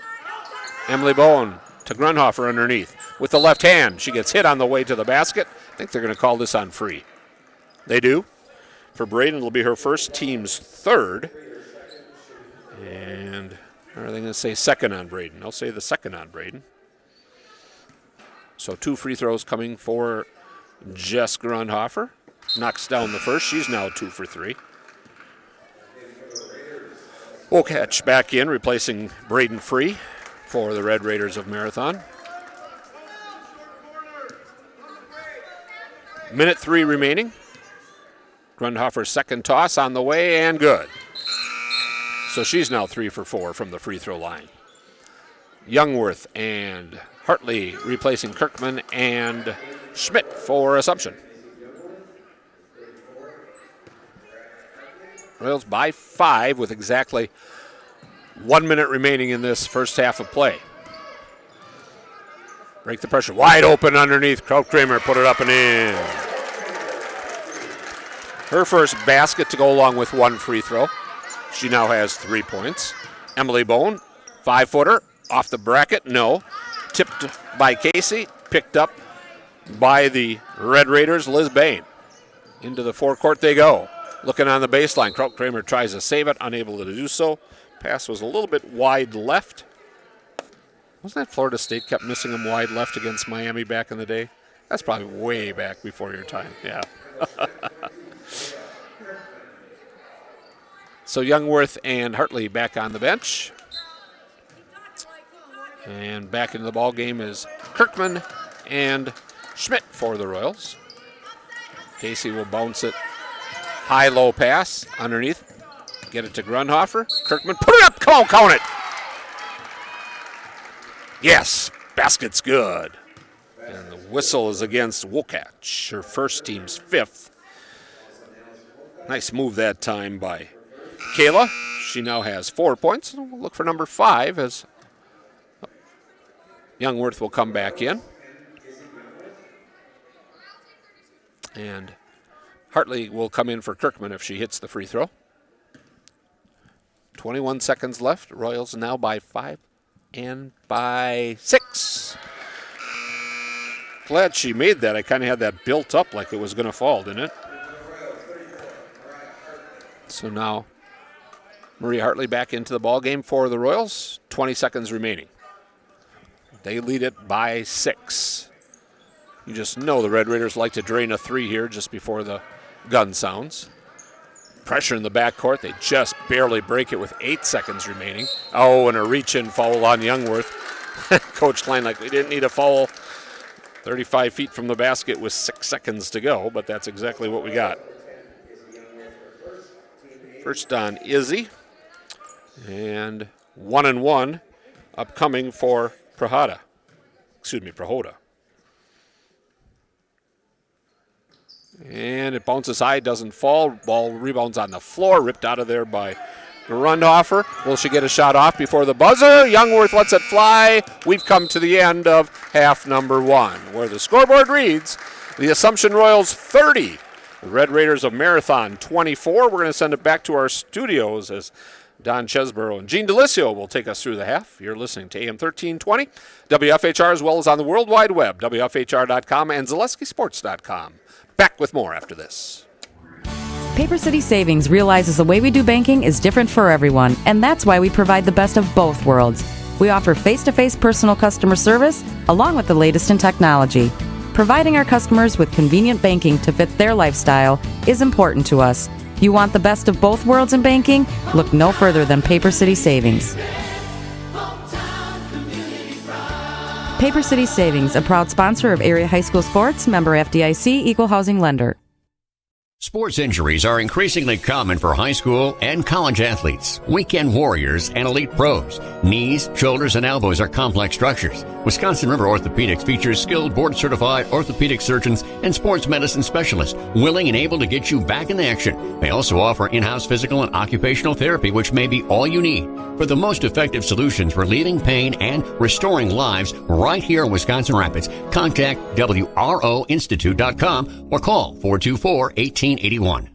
Emily Bowen to Grunhofer underneath. With the left hand, she gets hit on the way to the basket. I think they're going to call this on Free. They do. For Braden, it'll be her first, team's 3rd. And are they going to say second on Braden? They'll say the second on Braden. So 2 free throws coming for Jess Grunhofer. Knocks down the first. She's now 2 for 3. Oketch back in, replacing Braden Free for the Red Raiders of Marathon. Minute 3 remaining. Grunhofer's second toss on the way and good. So she's now 3 for 4 from the free throw line. Youngworth and Hartley replacing Kirkman and Schmidt for Assumption. Royals by 5 with exactly 1 minute remaining in this first half of play. Break the pressure. Wide open underneath. Kramer put it up and in. Her first basket to go along with 1 free throw. She now has 3 points. Emily Bone, 5-footer, off the bracket, no. Tipped by Casey, picked up by the Red Raiders, Liz Bain. Into the forecourt they go. Looking on the baseline, Kramer tries to save it, unable to do so. Pass was a little bit wide left. Wasn't that Florida State kept missing him wide left against Miami back in the day? That's probably way back before your time, yeah. So Youngworth and Hartley back on the bench. And back into the ball game is Kirkman and Schmidt for the Royals. Casey will bounce it. High-low pass underneath. Get it to Grunhofer. Kirkman, put it up. Come on, count it. Yes, basket's good. And the whistle is against Wokach, her first, team's 5th. Nice move that time by Kayla. She now has 4 points. We'll look for number 5 as Youngworth will come back in. And Hartley will come in for Kirkman if she hits the free throw. 21 seconds left. Royals now by 5 and by 6. Glad she made that. I kind of had that built up like it was going to fall, didn't it? So now Marie Hartley back into the ball game for the Royals. 20 seconds remaining. They lead it by 6. You just know the Red Raiders like to drain a 3 here just before the gun sounds. Pressure in the backcourt. They just barely break it with 8 seconds remaining. Oh, and a reach-in foul on Youngworth. Coach Klein like, we didn't need a foul 35 feet from the basket with 6 seconds to go, but that's exactly what we got. First on Izzy. And 1-1 upcoming for Prohoda. And it bounces high, doesn't fall. Ball rebounds on the floor, ripped out of there by Grundhofer. Will she get a shot off before the buzzer? Youngworth lets it fly. We've come to the end of half number 1, where the scoreboard reads the Assumption Royals 30, the Red Raiders of Marathon 24. We're going to send it back to our studios as Don Chesborough and Gene Delisio will take us through the half. You're listening to AM 1320, WFHR, as well as on the World Wide Web, WFHR.com and ZaleskiSports.com. Back with more after this. Paper City Savings realizes the way we do banking is different for everyone, and that's why we provide the best of both worlds. We offer face-to-face personal customer service along with the latest in technology. Providing our customers with convenient banking to fit their lifestyle is important to us. You want the best of both worlds in banking? Look no further than Paper City Savings. Paper City Savings, a proud sponsor of area high school sports, member FDIC, equal housing lender. Sports injuries are increasingly common for high school and college athletes, weekend warriors, and elite pros. Knees, shoulders, and elbows are complex structures. Wisconsin River Orthopedics features skilled board-certified orthopedic surgeons and sports medicine specialists willing and able to get you back in action. They also offer in-house physical and occupational therapy, which may be all you need. For the most effective solutions relieving pain and restoring lives right here in Wisconsin Rapids, contact WROinstitute.com or call 424-1881.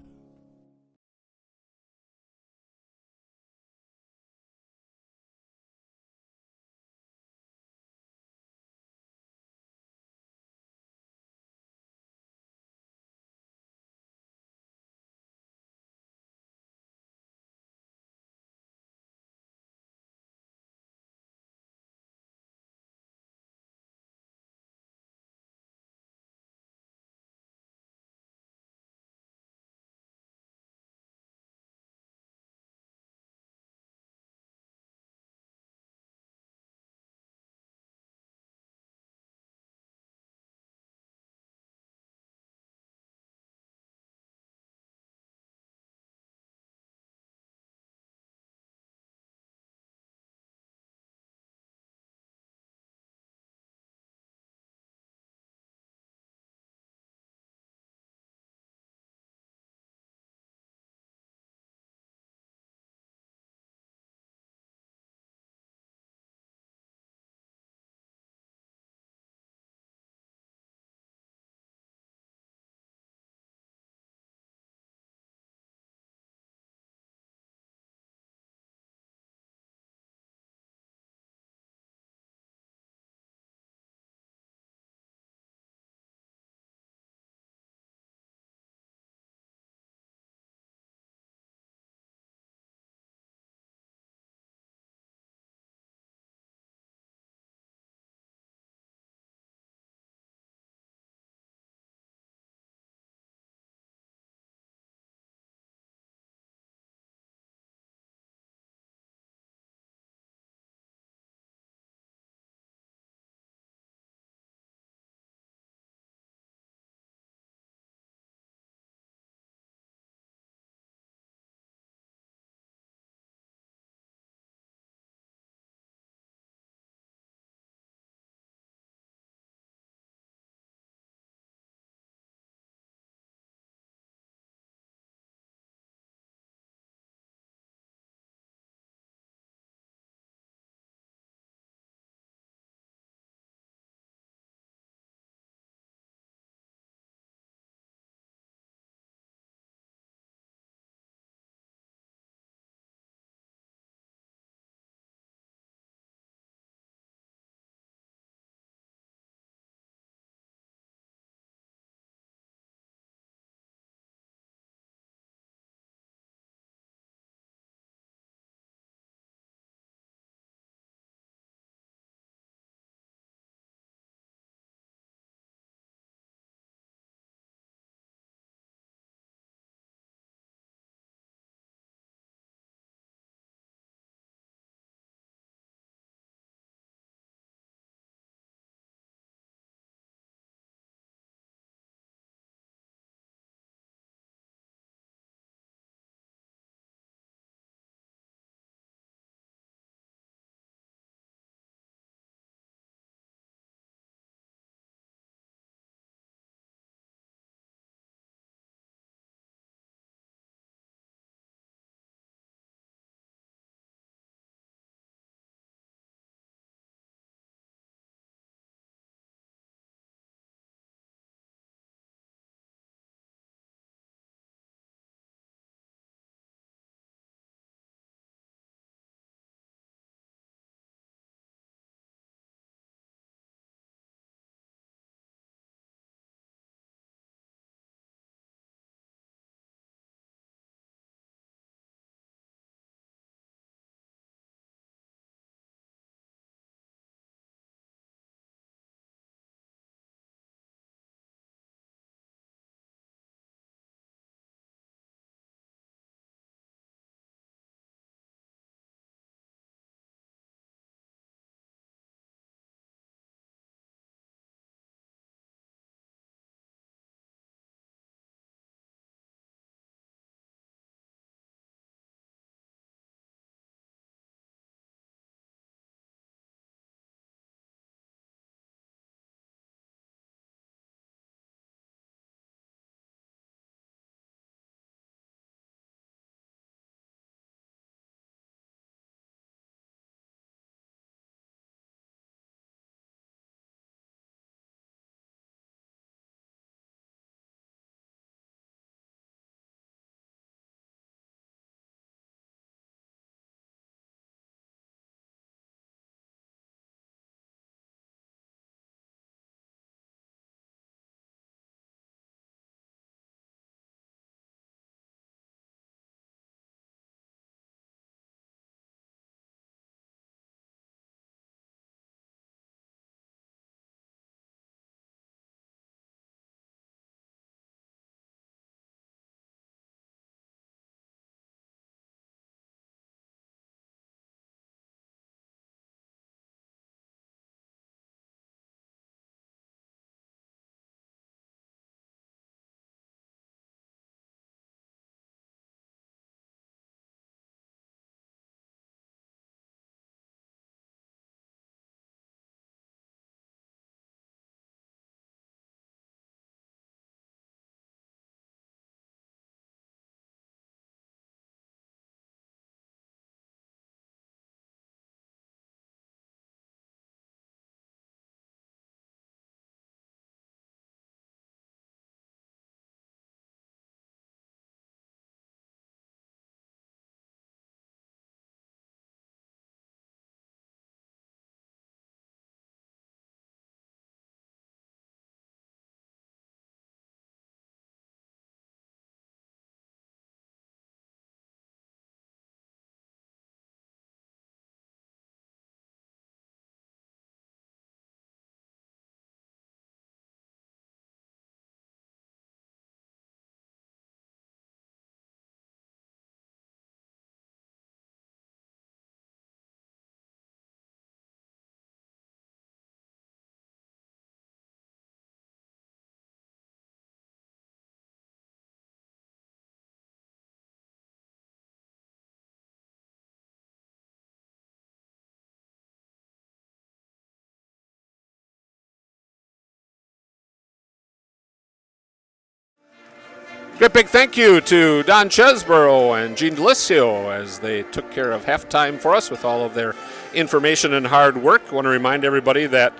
Great big thank you to Don Chesborough and Gene Delisio as they took care of halftime for us with all of their information and hard work. I want to remind everybody that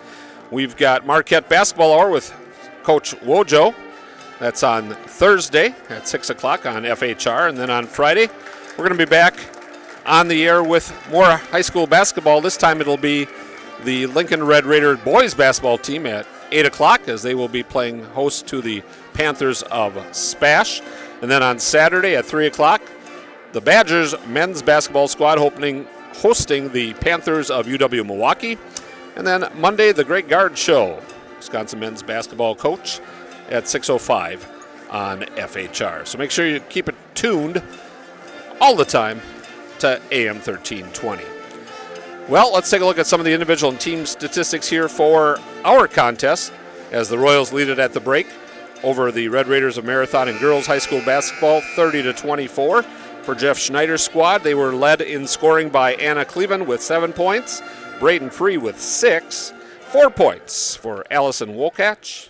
we've got Marquette Basketball Hour with Coach Wojo. That's on Thursday at 6 o'clock on FHR. And then on Friday, we're going to be back on the air with more high school basketball. This time it'll be the Lincoln Red Raider boys basketball team at 8 o'clock as they will be playing host to the Panthers of Spash. And then on Saturday at 3 o'clock, the Badgers men's basketball squad hosting the Panthers of UW Milwaukee. And then Monday, the Great Guard Show, Wisconsin men's basketball coach at 6:05 on FHR. So make sure you keep it tuned all the time to AM 1320. Well, let's take a look at some of the individual and team statistics here for our contest as the Royals lead it at the break over the Red Raiders of Marathon and girls high school basketball 30-24. For Jeff Schneider's squad, they were led in scoring by Anna Cleveland with 7 points, Braden Free with 6, 4 points for Allison Wolkach,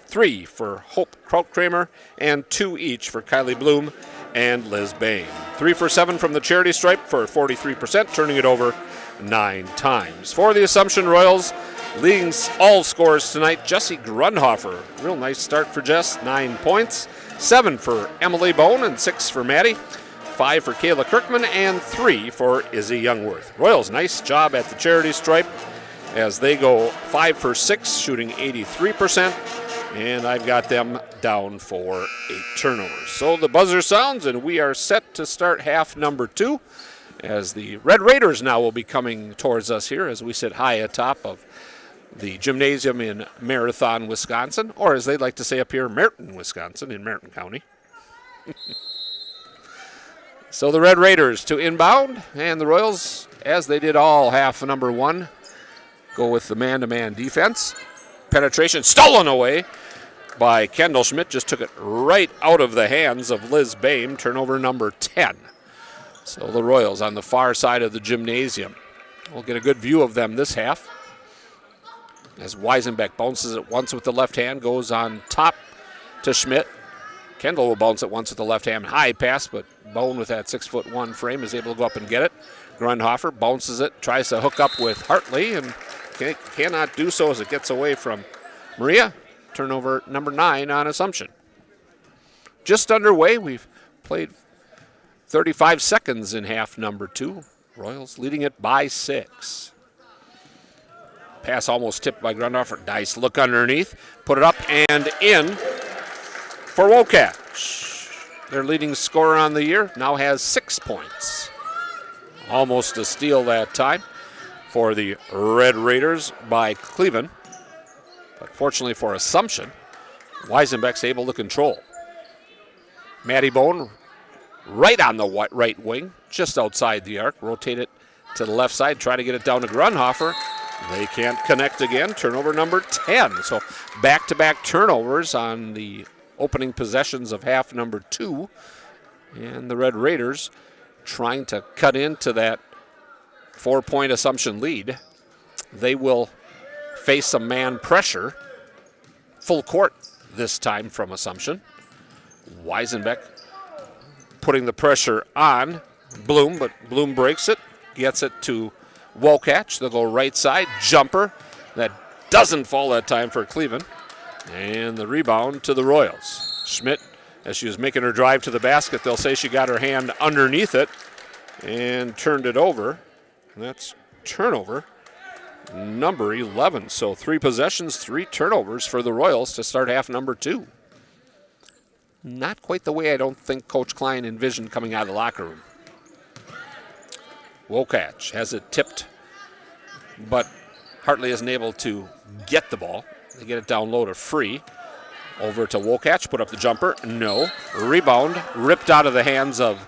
3 for Hope Krautkramer, and 2 each for Kylie Bloom and Liz Bain. 3 for 7 from the charity stripe for 43%, turning it over 9 times. For the Assumption Royals, leading all scorers tonight, Jessie Grunhofer. Real nice start for Jess, 9 points. 7 for Emily Bone and 6 for Maddie. 5 for Kayla Kirkman and 3 for Izzy Youngworth. Royals, nice job at the charity stripe as they go 5 for 6, shooting 83%. And I've got them down for 8 turnovers. So the buzzer sounds, and we are set to start half number 2 as the Red Raiders now will be coming towards us here as we sit high atop of the gymnasium in Marathon, Wisconsin, or as they'd like to say up here, Merton, Wisconsin, in Merton County. So the Red Raiders to inbound, and the Royals, as they did all half number 1, go with the man-to-man defense. Penetration stolen away by Kendall Schmidt. Just took it right out of the hands of Liz Bain. Turnover number 10. So the Royals on the far side of the gymnasium. We'll get a good view of them this half. As Weisenbeck bounces it once with the left hand, goes on top to Schmidt. Kendall will bounce it once with the left hand. High pass, but Bone with that 6'1" frame is able to go up and get it. Grunhofer bounces it, tries to hook up with Hartley, and cannot do so as it gets away from Maria. Turnover number 9 on Assumption. Just underway. We've played 35 seconds in half number 2. Royals leading it by 6. Pass almost tipped by Grunhofer. Nice look underneath. Put it up and in for Wokach. Their leading scorer on the year now has 6 points. Almost a steal that time for the Red Raiders by Cleveland. But fortunately for Assumption, Weisenbeck's able to control. Maddie Bone right on the right wing, just outside the arc. Rotate it to the left side, try to get it down to Grunhofer. They can't connect again. Turnover number 10. So back-to-back turnovers on the opening possessions of half number 2. And the Red Raiders trying to cut into that 4-point Assumption lead. They will face some man pressure. Full court this time from Assumption. Weisenbeck putting the pressure on Bloom, but Bloom breaks it, gets it to Wokach. They'll go right side, jumper. That doesn't fall that time for Cleveland. And the rebound to the Royals. Schmidt, as she was making her drive to the basket, they'll say she got her hand underneath it and turned it over. And that's turnover number 11. So 3 possessions, 3 turnovers for the Royals to start half number 2. Not quite the way I don't think Coach Klein envisioned coming out of the locker room. Wokach has it tipped, but Hartley isn't able to get the ball. They get it down low to Free. Over to Wokach, put up the jumper. No. Rebound, ripped out of the hands of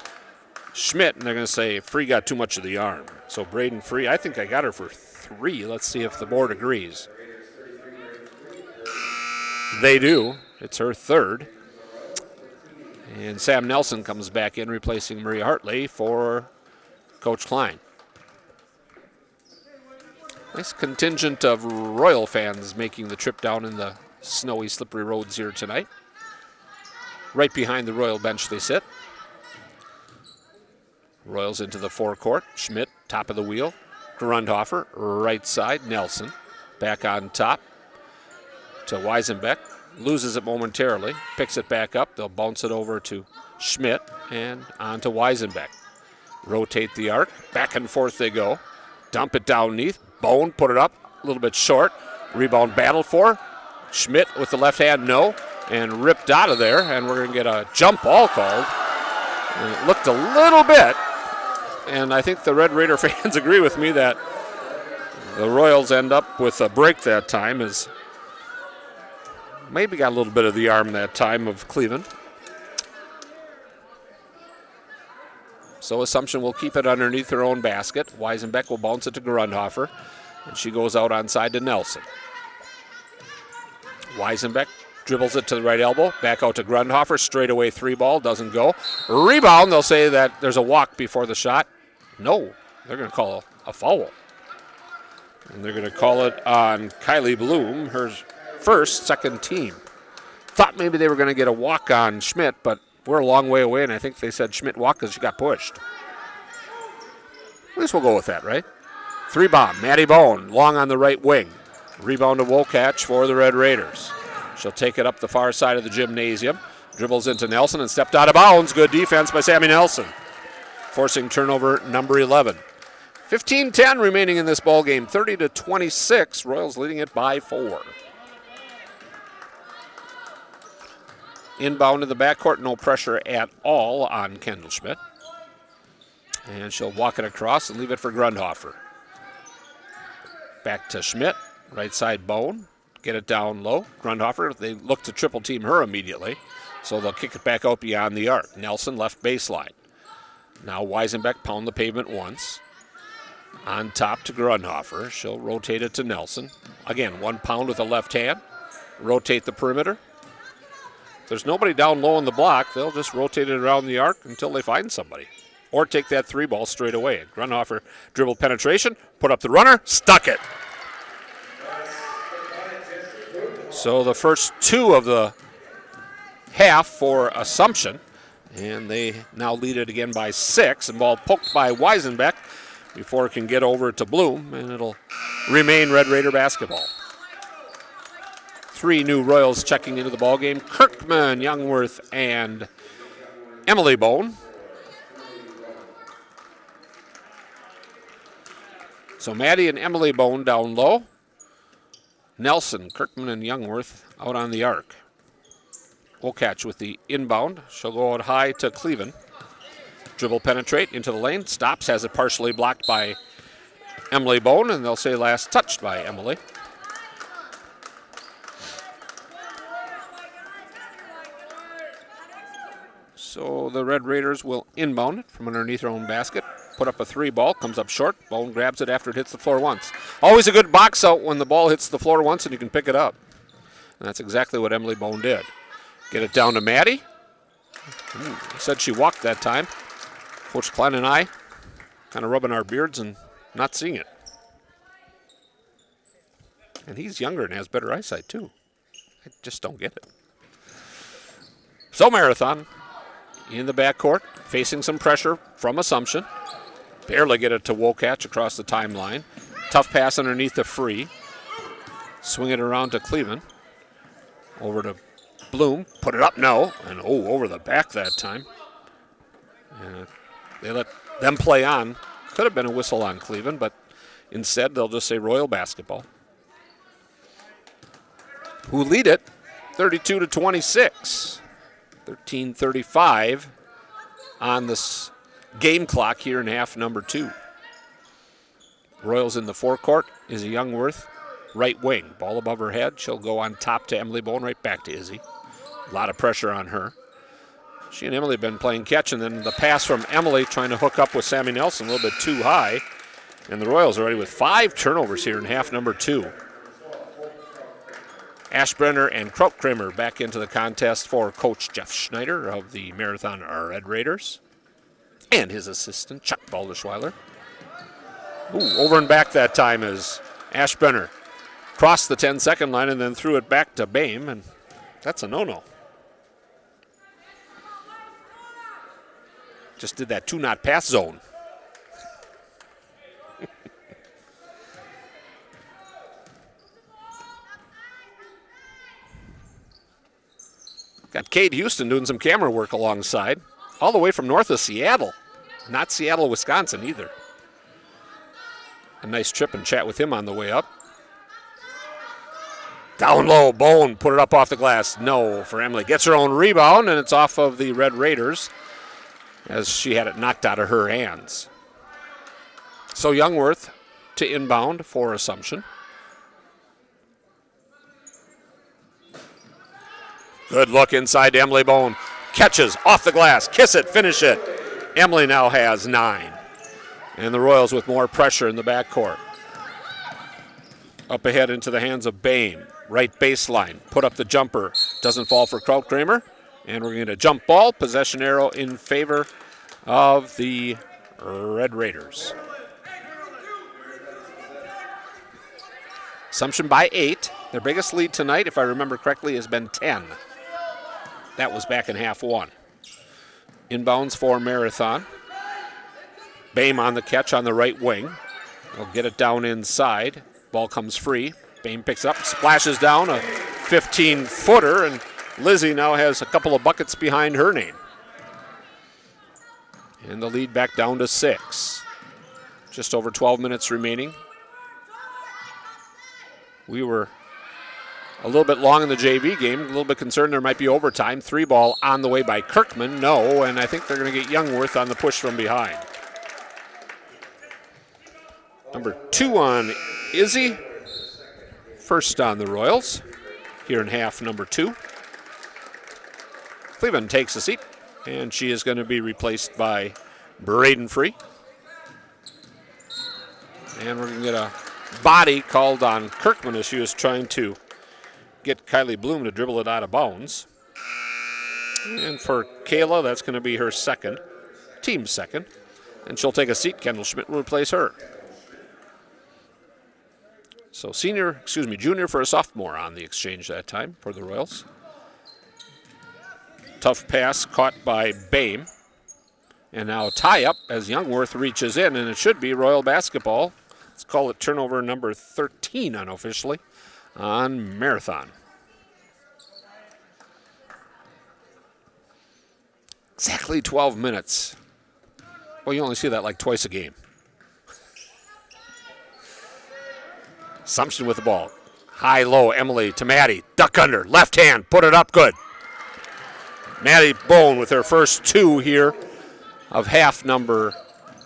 Schmidt, and they're going to say Free got too much of the arm. So Braden Free, I think I got her for 3. Let's see if the board agrees. They do. It's her 3rd. And Sam Nelson comes back in, replacing Maria Hartley for Coach Klein. Nice contingent of Royal fans making the trip down in the snowy, slippery roads here tonight. Right behind the Royal bench they sit. Royals into the forecourt. Schmidt, top of the wheel. Grundhofer, right side. Nelson, back on top to Weisenbeck. Loses it momentarily. Picks it back up. They'll bounce it over to Schmidt and on to Weisenbeck. Rotate the arc. Back and forth they go. Dump it down neath. Bone, put it up. A little bit short. Rebound battled for. Schmidt with the left hand, no. And ripped out of there. And we're going to get a jump ball called. And it looked a little bit. And I think the Red Raider fans agree with me that the Royals end up with a break that time, as maybe got a little bit of the arm that time of Cleveland. So Assumption will keep it underneath her own basket. Weisenbeck will bounce it to Grundhofer, and she goes out onside to Nelson. Weisenbeck dribbles it to the right elbow, back out to Grundhofer, straightaway three ball, doesn't go. Rebound, they'll say that there's a walk before the shot. No, they're going to call a foul. And they're going to call it on Kylie Bloom, her second team. Thought maybe they were going to get a walk on Schmidt, but we're a long way away, and I think they said Schmidt walked because she got pushed. At least we'll go with that, right? Three bomb, Maddie Bone, long on the right wing. Rebound to Wokach for the Red Raiders. She'll take it up the far side of the gymnasium. Dribbles into Nelson and stepped out of bounds. Good defense by Sammy Nelson, forcing turnover number 11. 15-10 remaining in this ball game. 30-26. Royals leading it by 4. Inbound in the backcourt, no pressure at all on Kendall Schmidt. And she'll walk it across and leave it for Grundhofer. Back to Schmidt, right side Bone. Get it down low. Grundhofer, they look to triple team her immediately, so they'll kick it back out beyond the arc. Nelson left baseline. Now Weisenbeck pound the pavement once. On top to Grundhofer. She'll rotate it to Nelson. Again, 1 pound with the left hand. Rotate the perimeter. If there's nobody down low on the block, they'll just rotate it around the arc until they find somebody. Or take that three ball straight away. Grundhofer dribble penetration, put up the runner, stuck it. So the first 2 of the half for Assumption, and they now lead it again by 6, and ball poked by Weisenbeck before it can get over to Bloom, and it'll remain Red Raider basketball. 3 new Royals checking into the ballgame. Kirkman, Youngworth, and Emily Bone. So Maddie and Emily Bone down low. Nelson, Kirkman, and Youngworth out on the arc. Wokach with the inbound. She'll go out high to Cleveland. Dribble penetrate into the lane. Stops, has it partially blocked by Emily Bone, and they'll say last touched by Emily. So the Red Raiders will inbound it from underneath their own basket. Put up a 3 ball, comes up short. Bone grabs it after it hits the floor once. Always a good box out when the ball hits the floor once and you can pick it up. And that's exactly what Emily Bone did. Get it down to Maddie. Said she walked that time. Coach Klein and I kind of rubbing our beards and not seeing it. And he's younger and has better eyesight too. I just don't get it. So Marathon in the backcourt, facing some pressure from Assumption. Barely get it to Wokach across the timeline. Tough pass underneath the free. Swing it around to Cleveland. Over to Bloom. Put it up, no. And over the back that time. And they let them play on. Could have been a whistle on Cleveland, but instead they'll just say Royal basketball. Who lead it 32-26. 13:35 on this game clock here in half number 2. Royals in the forecourt is a Youngworth, right wing. Ball above her head. She'll go on top to Emily Bone, right back to Izzy. A lot of pressure on her. She and Emily have been playing catch, and then the pass from Emily trying to hook up with Sammy Nelson a little bit too high. And the Royals are already with 5 turnovers here in half number 2. Ashbrenner and Krautkramer back into the contest for Coach Jeff Schneider of the Marathon Red Raiders. And his assistant, Chuck Balderschweiler. Over and back that time as Ashbrenner crossed the 10-second line and then threw it back to Boehm, and that's a no-no. Just did that 2-knot pass zone. Got Cade Houston doing some camera work alongside, all the way from north of Seattle. Not Seattle, Wisconsin either. A nice trip and chat with him on the way up. Down low, Bone put it up off the glass. No for Emily. Gets her own rebound, and it's off of the Red Raiders as she had it knocked out of her hands. So Youngworth to inbound for Assumption. Good look inside to Emily Bone. Catches off the glass. Kiss it, finish it. Emily now has 9. And the Royals with more pressure in the backcourt. Up ahead into the hands of Bain. Right baseline. Put up the jumper. Doesn't fall for Krautkramer. And we're going to jump ball. Possession arrow in favor of the Red Raiders. Assumption by 8. Their biggest lead tonight, if I remember correctly, has been 10. That was back in half 1. Inbounds for Marathon. Bame on the catch on the right wing. They'll get it down inside. Ball comes free. Bame picks it up, splashes down a 15-footer, and Lizzie now has a couple of buckets behind her name. And the lead back down to 6. Just over 12 minutes remaining. We were a little bit long in the JV game, a little bit concerned there might be overtime. 3 ball on the way by Kirkman. No, and I think they're going to get Youngworth on the push from behind. Number 2 on Izzy. First on the Royals here in half number 2. Cleveland takes a seat, and she is going to be replaced by Braden Free. And we're going to get a body called on Kirkman as she was trying to get Kylie Bloom to dribble it out of bounds. And for Kayla, that's going to be her second, team second. And she'll take a seat. Kendall Schmidt will replace her. So junior for a sophomore on the exchange that time for the Royals. Tough pass caught by Bame. And now a tie-up as Youngworth reaches in, and it should be Royal basketball. Let's call it turnover number 13 unofficially on Marathon. Exactly 12 minutes. Well, you only see that like twice a game. Assumption with the ball. High, low, Emily to Maddie. Duck under, left hand, put it up, good. Maddie Bone with her first 2 here of half number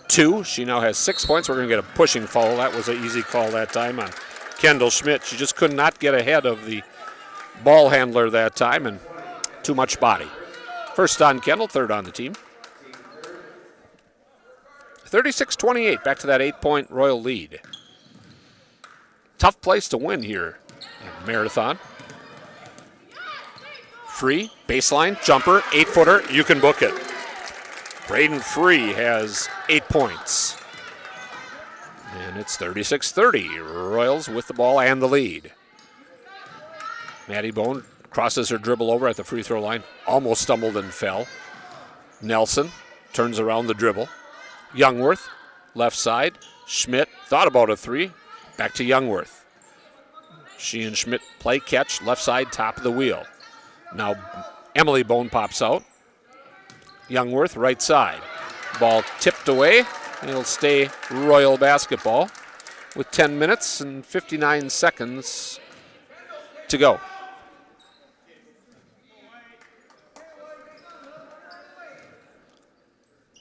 2. She now has 6 points. We're going to get a pushing foul. That was an easy call that time on Kendall Schmidt. She just could not get ahead of the ball handler that time, and too much body. First on Kendall, third on the team. 36-28, back to that 8-point Royal lead. Tough place to win here at Marathon. Free, baseline, jumper, 8-footer, you can book it. Braden Free has 8 points. And it's 36-30, Royals with the ball and the lead. Maddie Bone crosses her dribble over at the free throw line, almost stumbled and fell. Nelson turns around the dribble. Youngworth, left side. Schmidt thought about a 3. Back to Youngworth. She and Schmidt play catch, left side, top of the wheel. Now Emily Bone pops out. Youngworth, right side. Ball tipped away, and it'll stay Royal basketball with 10 minutes and 59 seconds to go.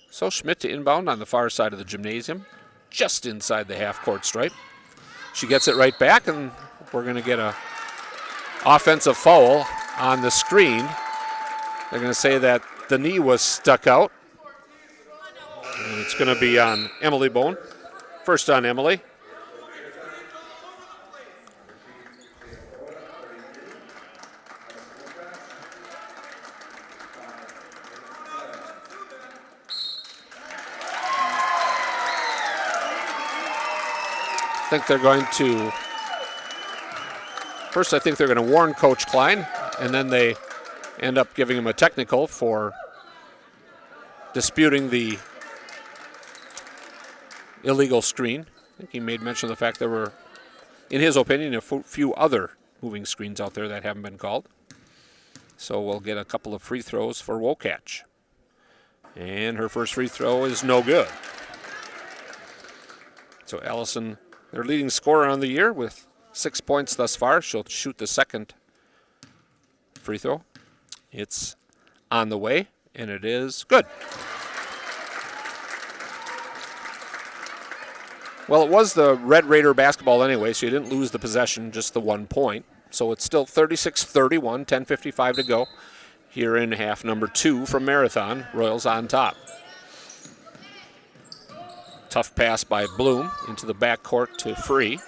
So Schmidt to inbound on the far side of the gymnasium, just inside the half-court stripe. She gets it right back, and we're going to get a offensive foul on the screen. They're going to say that the knee was stuck out. And it's going to be on Emily Bone. First on Emily. I think they're going to, first I think they're going to warn Coach Klein, and then they end up giving him a technical for disputing the illegal screen. I think he made mention of the fact there were, in his opinion, a few other moving screens out there that haven't been called. So we'll get a couple of free throws for Wokach. And her first free throw is no good. So Allison, their leading scorer on the year with 6 points thus far. She'll shoot the second free throw. It's on the way, and it is good. Well, it was the Red Raider basketball anyway, so you didn't lose the possession, just the 1 point. So it's still 36-31, 10:55 to go here in half number 2 from Marathon. Royals on top. Tough pass by Bloom into the backcourt to Free.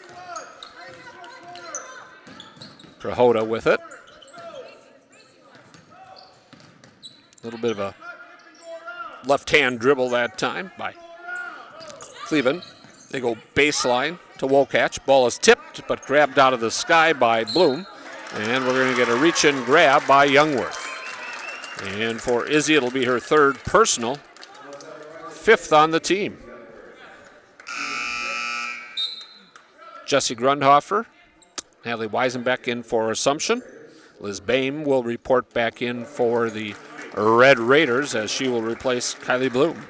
Prahota with it. A little bit of a left-hand dribble that time by Cleveland. They go baseline to Wokach. Ball is tipped, but grabbed out of the sky by Bloom. And we're going to get a reach-in grab by Youngworth. And for Izzy, it'll be her third personal, 5th on the team. Jesse Grundhofer, Natalie Weisenbeck in for Assumption. Liz Boehm will report back in for the Red Raiders as she will replace Kylie Bloom.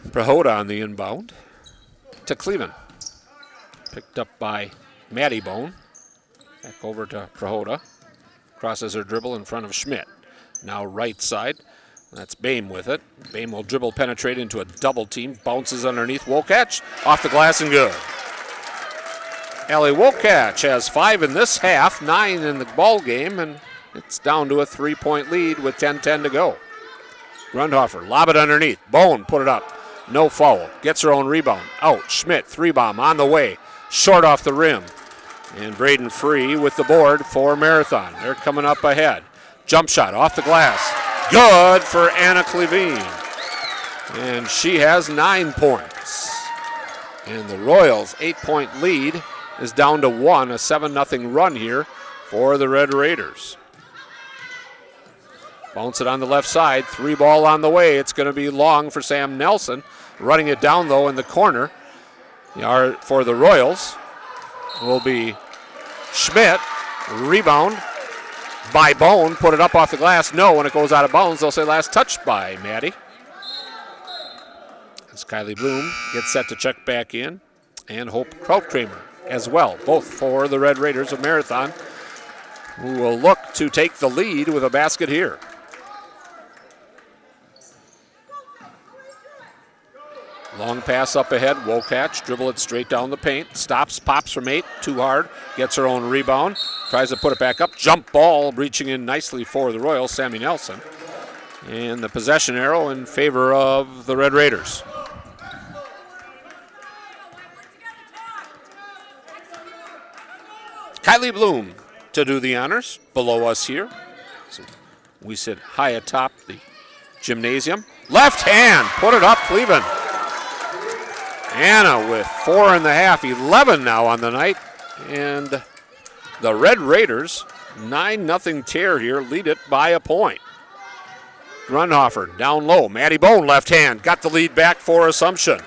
Prahota on the inbound to Cleveland. Picked up by Maddie Bone. Back over to Prahota. Crosses her dribble in front of Schmidt. Now right side. That's Boehm with it. Boehm will dribble penetrate into a double team. Bounces underneath Wokach. Off the glass and good. Allie Wokach has 5 in this half, 9 in the ball game, and it's down to a 3-point lead with 10:10 to go. Grundhofer, lob it underneath. Bone put it up. No foul. Gets her own rebound. Out. Schmidt, 3-bomb on the way. Short off the rim. And Braden Free with the board for Marathon. They're coming up ahead. Jump shot off the glass. Good for Anna Clevine. And she has 9 points. And the Royals' 8-point lead is down to 1. A 7-0 run here for the Red Raiders. Bounce it on the left side. 3 ball on the way. It's going to be long for Sam Nelson. Running it down, though, in the corner. For the Royals will be Schmidt. Rebound by Bone. Put it up off the glass. No, when it goes out of bounds, they'll say last touch by Maddie. As Kylie Bloom gets set to check back in. And Hope Krautkramer as well. Both for the Red Raiders of Marathon, who will look to take the lead with a basket here. Long pass up ahead. Wokach dribble it straight down the paint. Stops, pops from 8. Too hard. Gets her own rebound. Tries to put it back up. Jump ball reaching in nicely for the Royals, Sammy Nelson. And the possession arrow in favor of the Red Raiders. Kylie Bloom to do the honors below us here. So we sit high atop the gymnasium. Left hand. Put it up, Cleveland. Anna with 4.5, 11 now on the night. And the Red Raiders, 9-0 tear here, lead it by a point. Grundhofer down low. Maddie Bone, left hand, got the lead back for Assumption.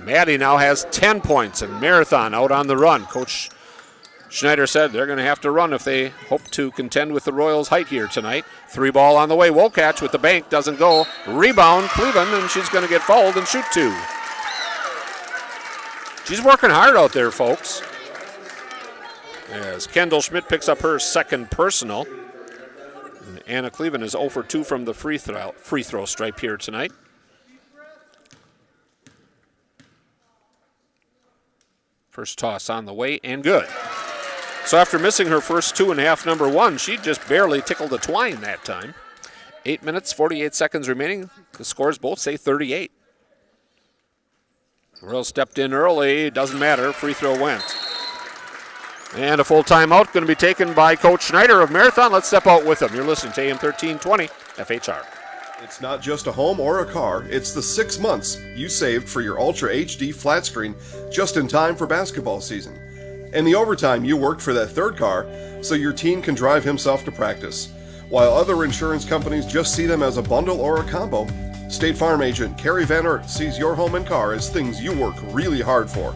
Maddie now has 10 points and Marathon out on the run. Coach Schneider said they're going to have to run if they hope to contend with the Royals' height here tonight. 3 ball on the way. Wokach with the bank, doesn't go. Rebound, Cleveland, and she's going to get fouled and shoot 2. She's working hard out there, folks. As Kendall Schmidt picks up her second personal. And Anna Cleveland is 0 for 2 from the free throw stripe here tonight. First toss on the way and good. So after missing her first 2.5, number 1, she just barely tickled a twine that time. 8 minutes, 48 seconds remaining. The scores both say 38. Royals stepped in early. Doesn't matter. Free throw went. And a full timeout going to be taken by Coach Schneider of Marathon. Let's step out with him. You're listening to AM 1320 FHR. It's not just a home or a car, it's the 6 months you saved for your Ultra HD flat screen just in time for basketball season. And the overtime you worked for that third car so your teen can drive himself to practice. While other insurance companies just see them as a bundle or a combo, State Farm agent Carrie Van Oort sees your home and car as things you work really hard for.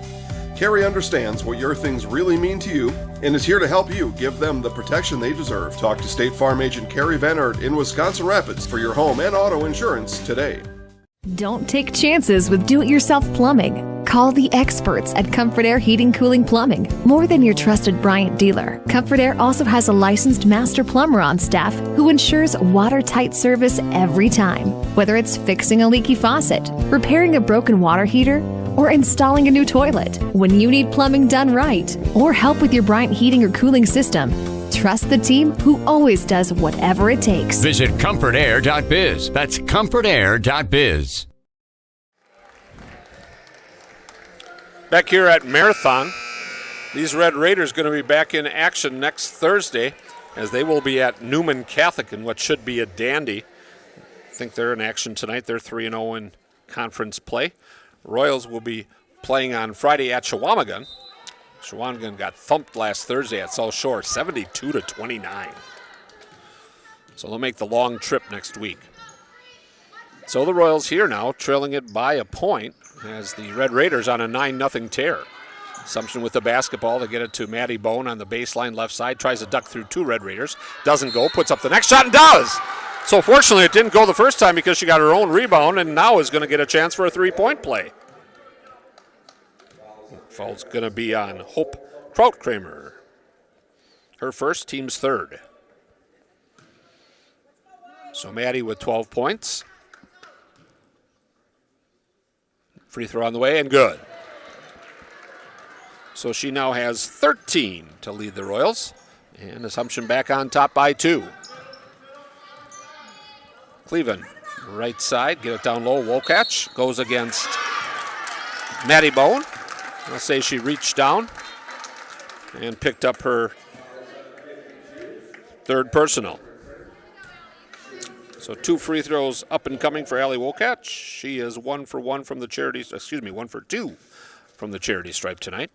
Carrie understands what your things really mean to you and is here to help you give them the protection they deserve. Talk to State Farm agent Carrie Van Oort in Wisconsin Rapids for your home and auto insurance today. Don't take chances with do-it-yourself plumbing. Call the experts at Comfort Air Heating Cooling Plumbing. More than your trusted Bryant dealer, Comfort Air also has a licensed master plumber on staff who ensures watertight service every time. Whether it's fixing a leaky faucet, repairing a broken water heater, or installing a new toilet. When you need plumbing done right, or help with your Bryant heating or cooling system, trust the team who always does whatever it takes. Visit comfortair.biz. That's comfortair.biz. Back here at Marathon, these Red Raiders going to be back in action next Thursday as they will be at Newman Catholic in what should be a dandy. I think they're in action tonight. They're 3-0 in conference play. Royals will be playing on Friday at Shawamigan. Shawamigan got thumped last Thursday at South Shore, 72-29. So they'll make the long trip next week. So the Royals here now, trailing it by a point as the Red Raiders on a 9-0 tear. Assumption with the basketball. They get it to Maddie Bone on the baseline left side. Tries to duck through two Red Raiders. Doesn't go. Puts up the next shot and does. So fortunately it didn't go the first time because she got her own rebound and now is going to get a chance for a three-point play. Foul's going to be on Hope Krautkramer. Her first, team's third. So Maddie with 12 points. Free throw on the way and good. So she now has 13 to lead the Royals. And Assumption back on top by 2. Cleveland, right side, get it down low. Wokach goes against Maddie Bone. I'll say she reached down and picked up her third personal. So 2 free throws up and coming for Allie Wokach. She is 1 for 1 from the charity, 1 for 2 from the charity stripe tonight.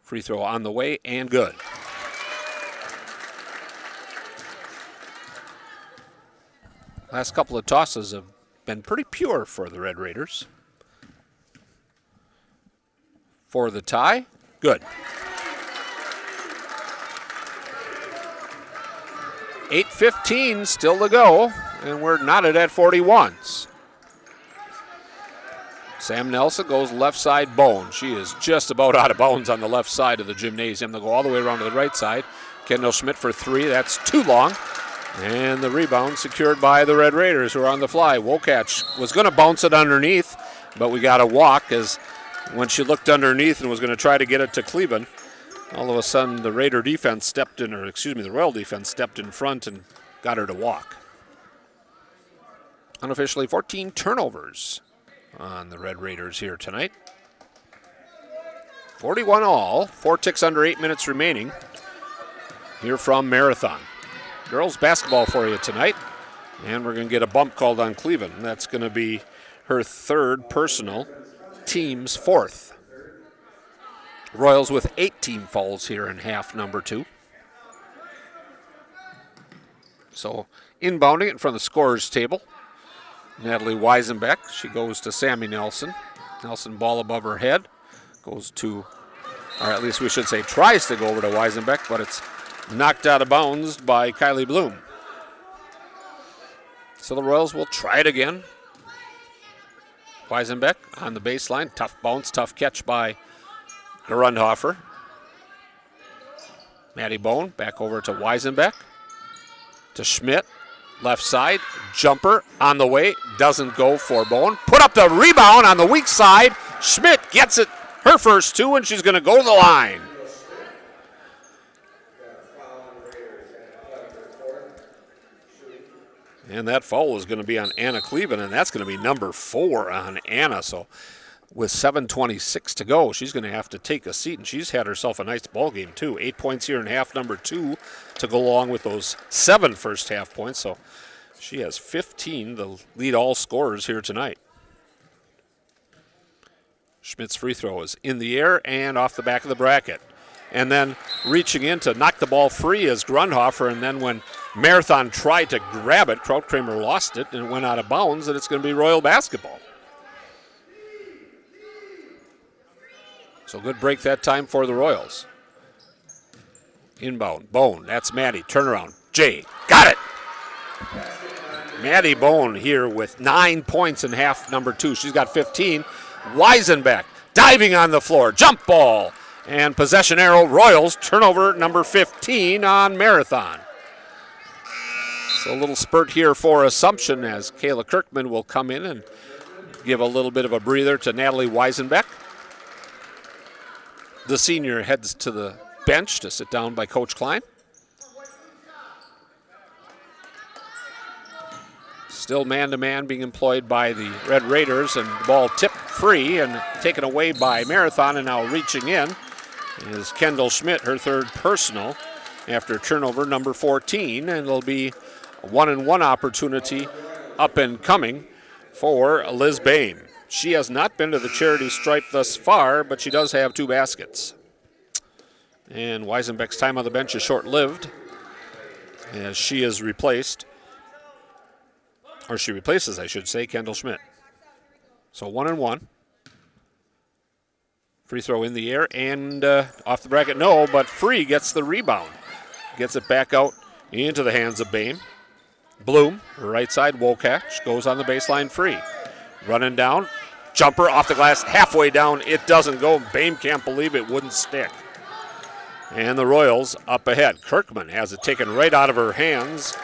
Free throw on the way and good. Last couple of tosses have been pretty pure for the Red Raiders. For the tie, good. 8:15 still to go, and we're knotted at 41s. Sam Nelson goes left side Bone. She is just about out of bounds on the left side of the gymnasium. They'll go all the way around to the right side. Kendall Schmidt for 3. That's too long. And the rebound secured by the Red Raiders who are on the fly. Wokach was going to bounce it underneath, but we got a walk as when she looked underneath and was going to try to get it to Cleveland, all of a sudden the Raider defense stepped in, the Royal defense stepped in front and got her to walk. Unofficially 14 turnovers on the Red Raiders here tonight. 41 all, 4 ticks under 8 minutes remaining here from Marathon. Girls basketball for you tonight, and we're going to get a bump called on Cleveland. That's going to be her third personal, team's fourth. Royals with 8 team fouls here in half number 2. So inbounding it from the scorer's table, Natalie Weisenbeck. She goes to Sammy Nelson. Nelson ball above her head. Goes to, or at least we should say tries to go over to Weisenbeck, but it's knocked out of bounds by Kylie Bloom. So the Royals will try it again. Weisenbeck on the baseline. Tough bounce, tough catch by Grundhofer. Maddie Bone back over to Weisenbeck. To Schmidt. Left side. Jumper on the way. Doesn't go for Bone. Put up the rebound on the weak side. Schmidt gets it. Her first 2, and she's going to go to the line. And that foul is going to be on Anna Cleveland, and that's going to be number 4 on Anna. So with 7:26 to go, she's going to have to take a seat, and she's had herself a nice ball game too. 8 points here in half number 2 to go along with those 7 first half points. So she has 15 to lead all scorers here tonight. Schmidt's free throw is in the air and off the back of the bracket. and then reaching in to knock the ball free is Grundhofer, and then when Marathon tried to grab it, Krautkramer lost it, and it went out of bounds, and it's going to be Royal basketball. So good break that time for the Royals. Inbound, Bone, that's Maddie, turnaround, Jay, got it! Maddie Bone here with 9 points in half number 2. She's got 15. Weisenbeck diving on the floor, jump ball, and possession arrow, Royals, turnover number 15 on Marathon. So a little spurt here for Assumption as Kayla Kirkman will come in and give a little bit of a breather to Natalie Weisenbeck. The senior heads to the bench to sit down by Coach Klein. Still man-to-man being employed by the Red Raiders, and the ball tipped free and taken away by Marathon, and now reaching in is Kendall Schmidt, her third personal after turnover number 14, and it'll be a 1-and-1 opportunity up and coming for Liz Bain. She has not been to the charity stripe thus far, but she does have 2 baskets. And Weisenbeck's time on the bench is short-lived as she is replaced, or she replaces, I should say, Kendall Schmidt. So 1-and-1. Free throw in the air and off the bracket, no, but Free gets the rebound. Gets it back out into the hands of Bain. Bloom, right side, Wokach, goes on the baseline, Free. Running down, jumper off the glass, halfway down, it doesn't go. Bain can't believe it wouldn't stick. And the Royals up ahead. Kirkman has it taken right out of her hands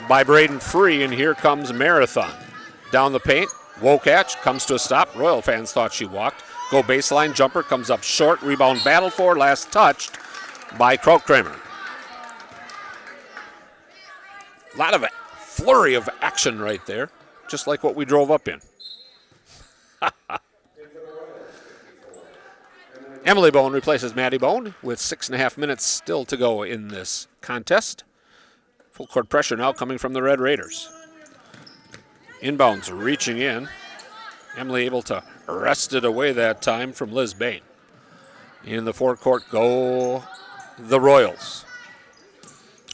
by Braden Free, and here comes Marathon. Down the paint, Wokach comes to a stop. Royal fans thought she walked. Go baseline, jumper comes up short. Rebound battle for, last touched by Krautkramer. A lot of flurry of action right there, just like what we drove up in. Emily Bone replaces Maddie Bone with 6.5 minutes still to go in this contest. Full court pressure now coming from the Red Raiders. Inbounds reaching in. Emily able to wrest it away that time from Liz Bain. In the forecourt go the Royals.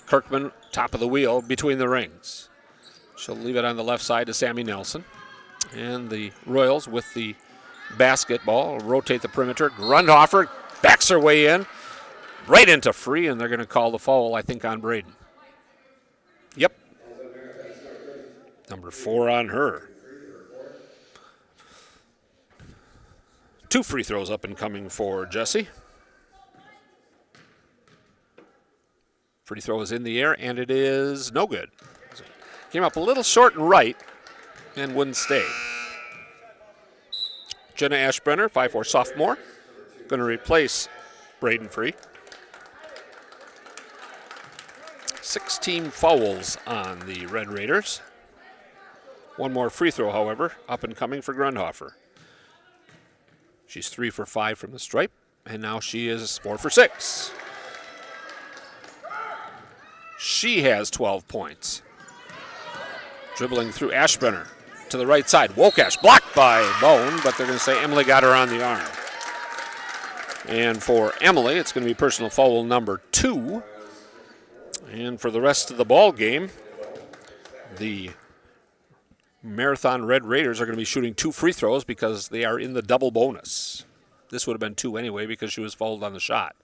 Kirkman, top of the wheel, between the rings. She'll leave it on the left side to Sammy Nelson. And the Royals with the basketball rotate the perimeter. Grundhofer backs her way in, right into Free, and they're going to call the foul, I think, on Braden. Yep. Number 4 on her. 2 free throws up and coming for Jesse. Free throw is in the air, and it is no good. Came up a little short and right, and wouldn't stay. Jenna Ashbrenner, 5'4" sophomore, going to replace Braden Free. 16 fouls on the Red Raiders. 1 more free throw, however, up and coming for Grundhofer. She's 3 for 5 from the stripe, and now she is 4 for 6. She has 12 points. Dribbling through Ashbrenner to the right side. Wokach blocked by Bone, but they're going to say Emily got her on the arm. And for Emily, it's going to be personal foul number 2. And for the rest of the ball game, the Marathon Red Raiders are going to be shooting 2 free throws because they are in the double bonus. This would have been 2 anyway because she was fouled on the shot.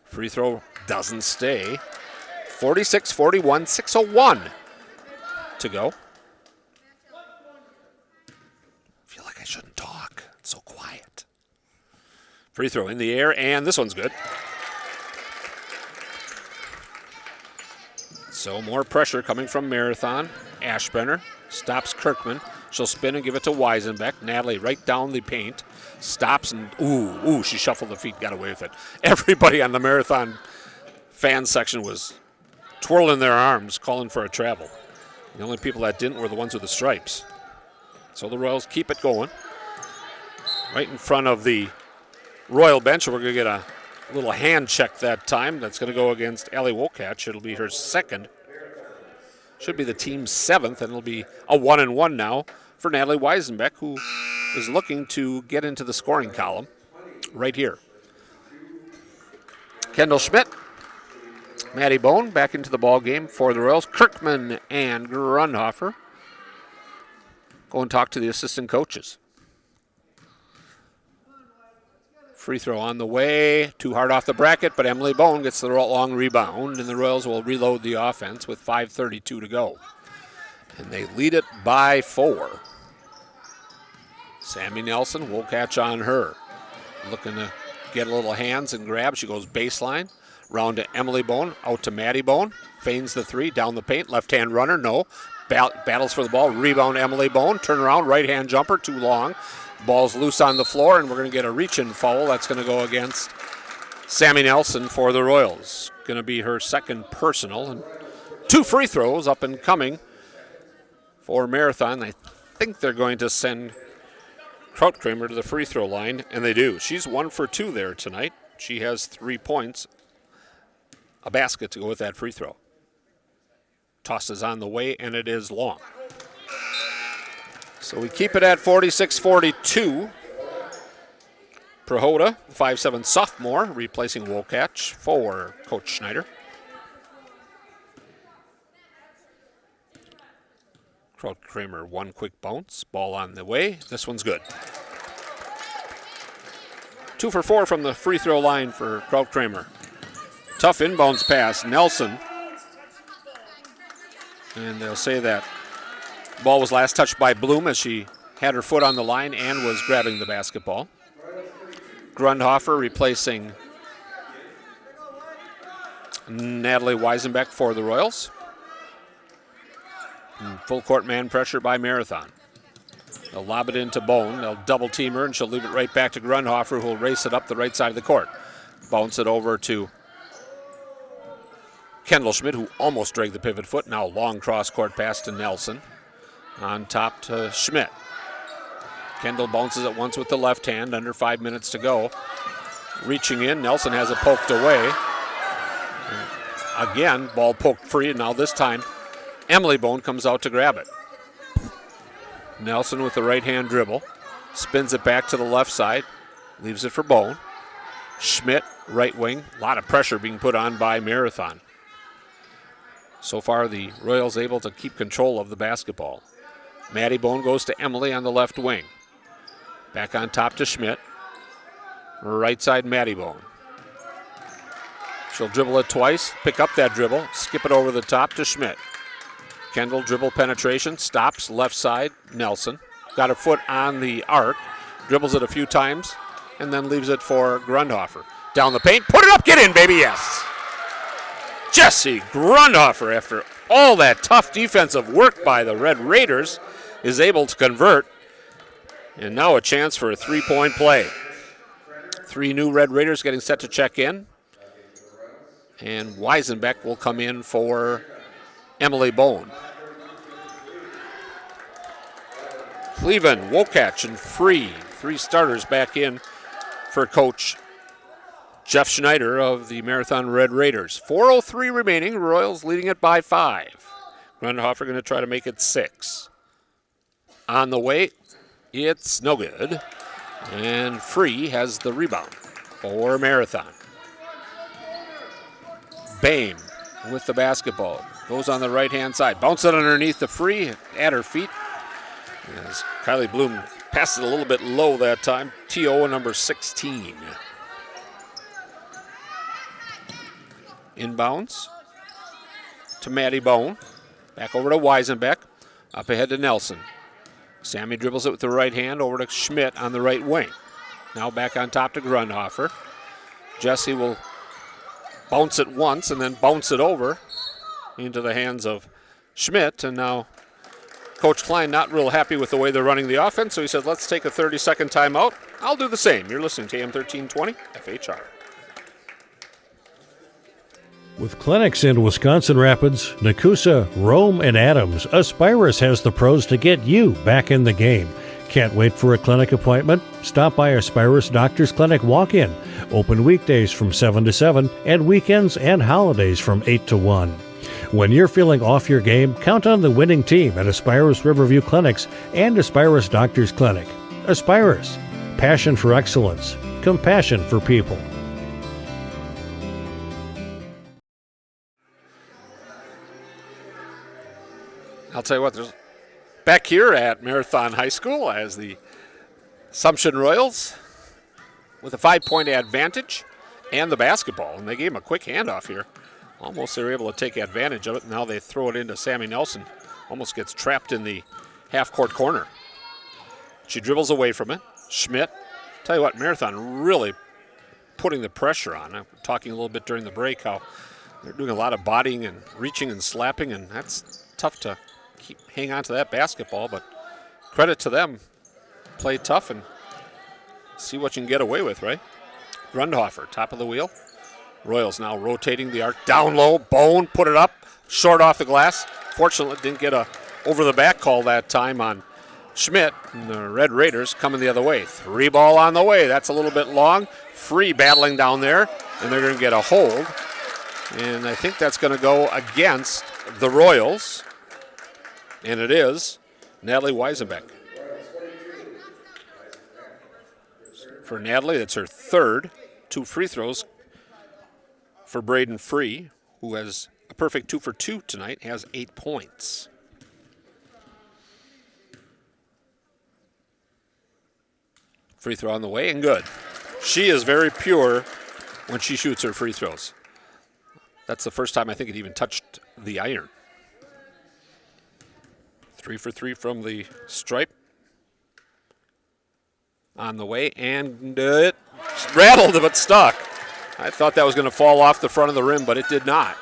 Free throw doesn't stay. 46-41, 6:01 to go. I feel like I shouldn't talk. It's so quiet. Free throw in the air, and this one's good. So more pressure coming from Marathon. Ashbrenner stops Kirkman. She'll spin and give it to Weisenbeck. Natalie right down the paint. Stops and, she shuffled the feet, got away with it. Everybody on the Marathon fan section was twirling their arms, calling for a travel. The only people that didn't were the ones with the stripes. So the Royals keep it going. Right in front of the Royal bench, we're going to get a little hand check that time. That's going to go against Allie Wokach. It'll be her second. Should be the team's 7th, and it'll be a 1-and-1 now for Natalie Weisenbeck, who is looking to get into the scoring column right here. Kendall Schmidt, Maddie Bone back into the ball game for the Royals. Kirkman and Grundhofer go and talk to the assistant coaches. Free throw on the way, too hard off the bracket, but Emily Bone gets the long rebound, and the Royals will reload the offense with 5:32 to go. And they lead it by 4. Sammy Nelson will catch on her. Looking to get a little hands and grab. She goes baseline, round to Emily Bone, out to Maddie Bone, feigns the 3, down the paint, left-hand runner, no. Battles for the ball, rebound Emily Bone, turn around, right-hand jumper, too long. Ball's loose on the floor, and we're going to get a reach-in foul. That's going to go against Sammy Nelson for the Royals. Going to be her second personal. And 2 free throws up and coming for Marathon. I think they're going to send Krautkramer to the free throw line, and they do. She's 1 for 2 there tonight. She has 3 points, a basket to go with that free throw. Tosses on the way, and it is long. So we keep it at 46-42. Prohoda, 5'7" sophomore, replacing Wolkach for Coach Schneider. Krautkramer, 1 quick bounce. Ball on the way. This one's good. 2 for 4 from the free throw line for Krautkramer. Tough inbounds pass. Nelson. And they'll say that ball was last touched by Bloom as she had her foot on the line and was grabbing the basketball. Grundhofer replacing Natalie Weisenbeck for the Royals. And full court man pressure by Marathon. They'll lob it into Bone. They'll double team her, and she'll leave it right back to Grundhofer, who will race it up the right side of the court. Bounce it over to Kendall Schmidt, who almost dragged the pivot foot. Now long cross-court pass to Nelson. On top to Schmidt. Kendall bounces it once with the left hand, under 5 minutes to go. Reaching in, Nelson has it poked away. And again, ball poked free, and now this time, Emily Bone comes out to grab it. Nelson with the right-hand dribble. Spins it back to the left side. Leaves it for Bone. Schmidt, right wing. A lot of pressure being put on by Marathon. So far, the Royals able to keep control of the basketball. Maddie Bone goes to Emily on the left wing. Back on top to Schmidt. Right side, Maddie Bone. She'll dribble it twice, pick up that dribble, skip it over the top to Schmidt. Kendall dribble penetration, stops, left side, Nelson. Got her foot on the arc, dribbles it a few times, and then leaves it for Grundhofer. Down the paint, put it up, get in, baby, yes! Jesse Grundhofer, after all that tough defensive work by the Red Raiders, is able to convert. And now a chance for a 3-point play. 3 new Red Raiders getting set to check in. And Weisenbeck will come in for Emily Bone. Cleveland, Wolkach, and Free. 3 starters back in for Coach Jeff Schneider of the Marathon Red Raiders. 4:03 remaining. Royals leading it by 5. Grundhofer going to try to make it 6. On the way, it's no good. And Free has the rebound for Marathon. Bame with the basketball. Goes on the right-hand side. Bounce it underneath the Free at her feet. As Kylie Bloom passed it a little bit low that time. TO number 16. Inbounds to Maddie Bone. Back over to Weisenbeck. Up ahead to Nelson. Sammy dribbles it with the right hand over to Schmidt on the right wing. Now back on top to Grundhofer. Jesse will bounce it once and then bounce it over into the hands of Schmidt. And now Coach Klein not real happy with the way they're running the offense, so he said, let's take a 30-second timeout. I'll do the same. You're listening to AM 1320 FHR. With clinics in Wisconsin Rapids, Nakusa, Rome, and Adams, Aspirus has the pros to get you back in the game. Can't wait for a clinic appointment? Stop by Aspirus Doctors Clinic Walk-In. Open weekdays from 7 to 7 and weekends and holidays from 8 to 1. When you're feeling off your game, count on the winning team at Aspirus Riverview Clinics and Aspirus Doctors Clinic. Aspirus, passion for excellence, compassion for people. I'll tell you what, there's back here at Marathon High School as the Assumption Royals with a 5-point advantage and the basketball. And they gave him a quick handoff here. Almost they were able to take advantage of it. Now they throw it into Sammy Nelson. Almost gets trapped in the half-court corner. She dribbles away from it. Schmidt. Tell you what, Marathon really putting the pressure on. I'm talking a little bit during the break how they're doing a lot of bodying and reaching and slapping, and that's tough to hang on to that basketball, but credit to them. Play tough and see what you can get away with, right? Grundhofer, top of the wheel. Royals now rotating the arc down low. Bone put it up, short off the glass. Fortunately, didn't get a over-the-back call that time on Schmidt. And the Red Raiders coming the other way. 3 ball on the way. That's a little bit long. Free battling down there, and they're going to get a hold. And I think that's going to go against the Royals. And it is Natalie Weisenbeck. For Natalie, that's her third. 2 free throws for Braden Free, who has a perfect 2 for 2 tonight, has 8 points. Free throw on the way and good. She is very pure when she shoots her free throws. That's the first time I think it even touched the iron. 3 for 3 from the stripe. On the way, and it rattled but stuck. I thought that was going to fall off the front of the rim, but it did not.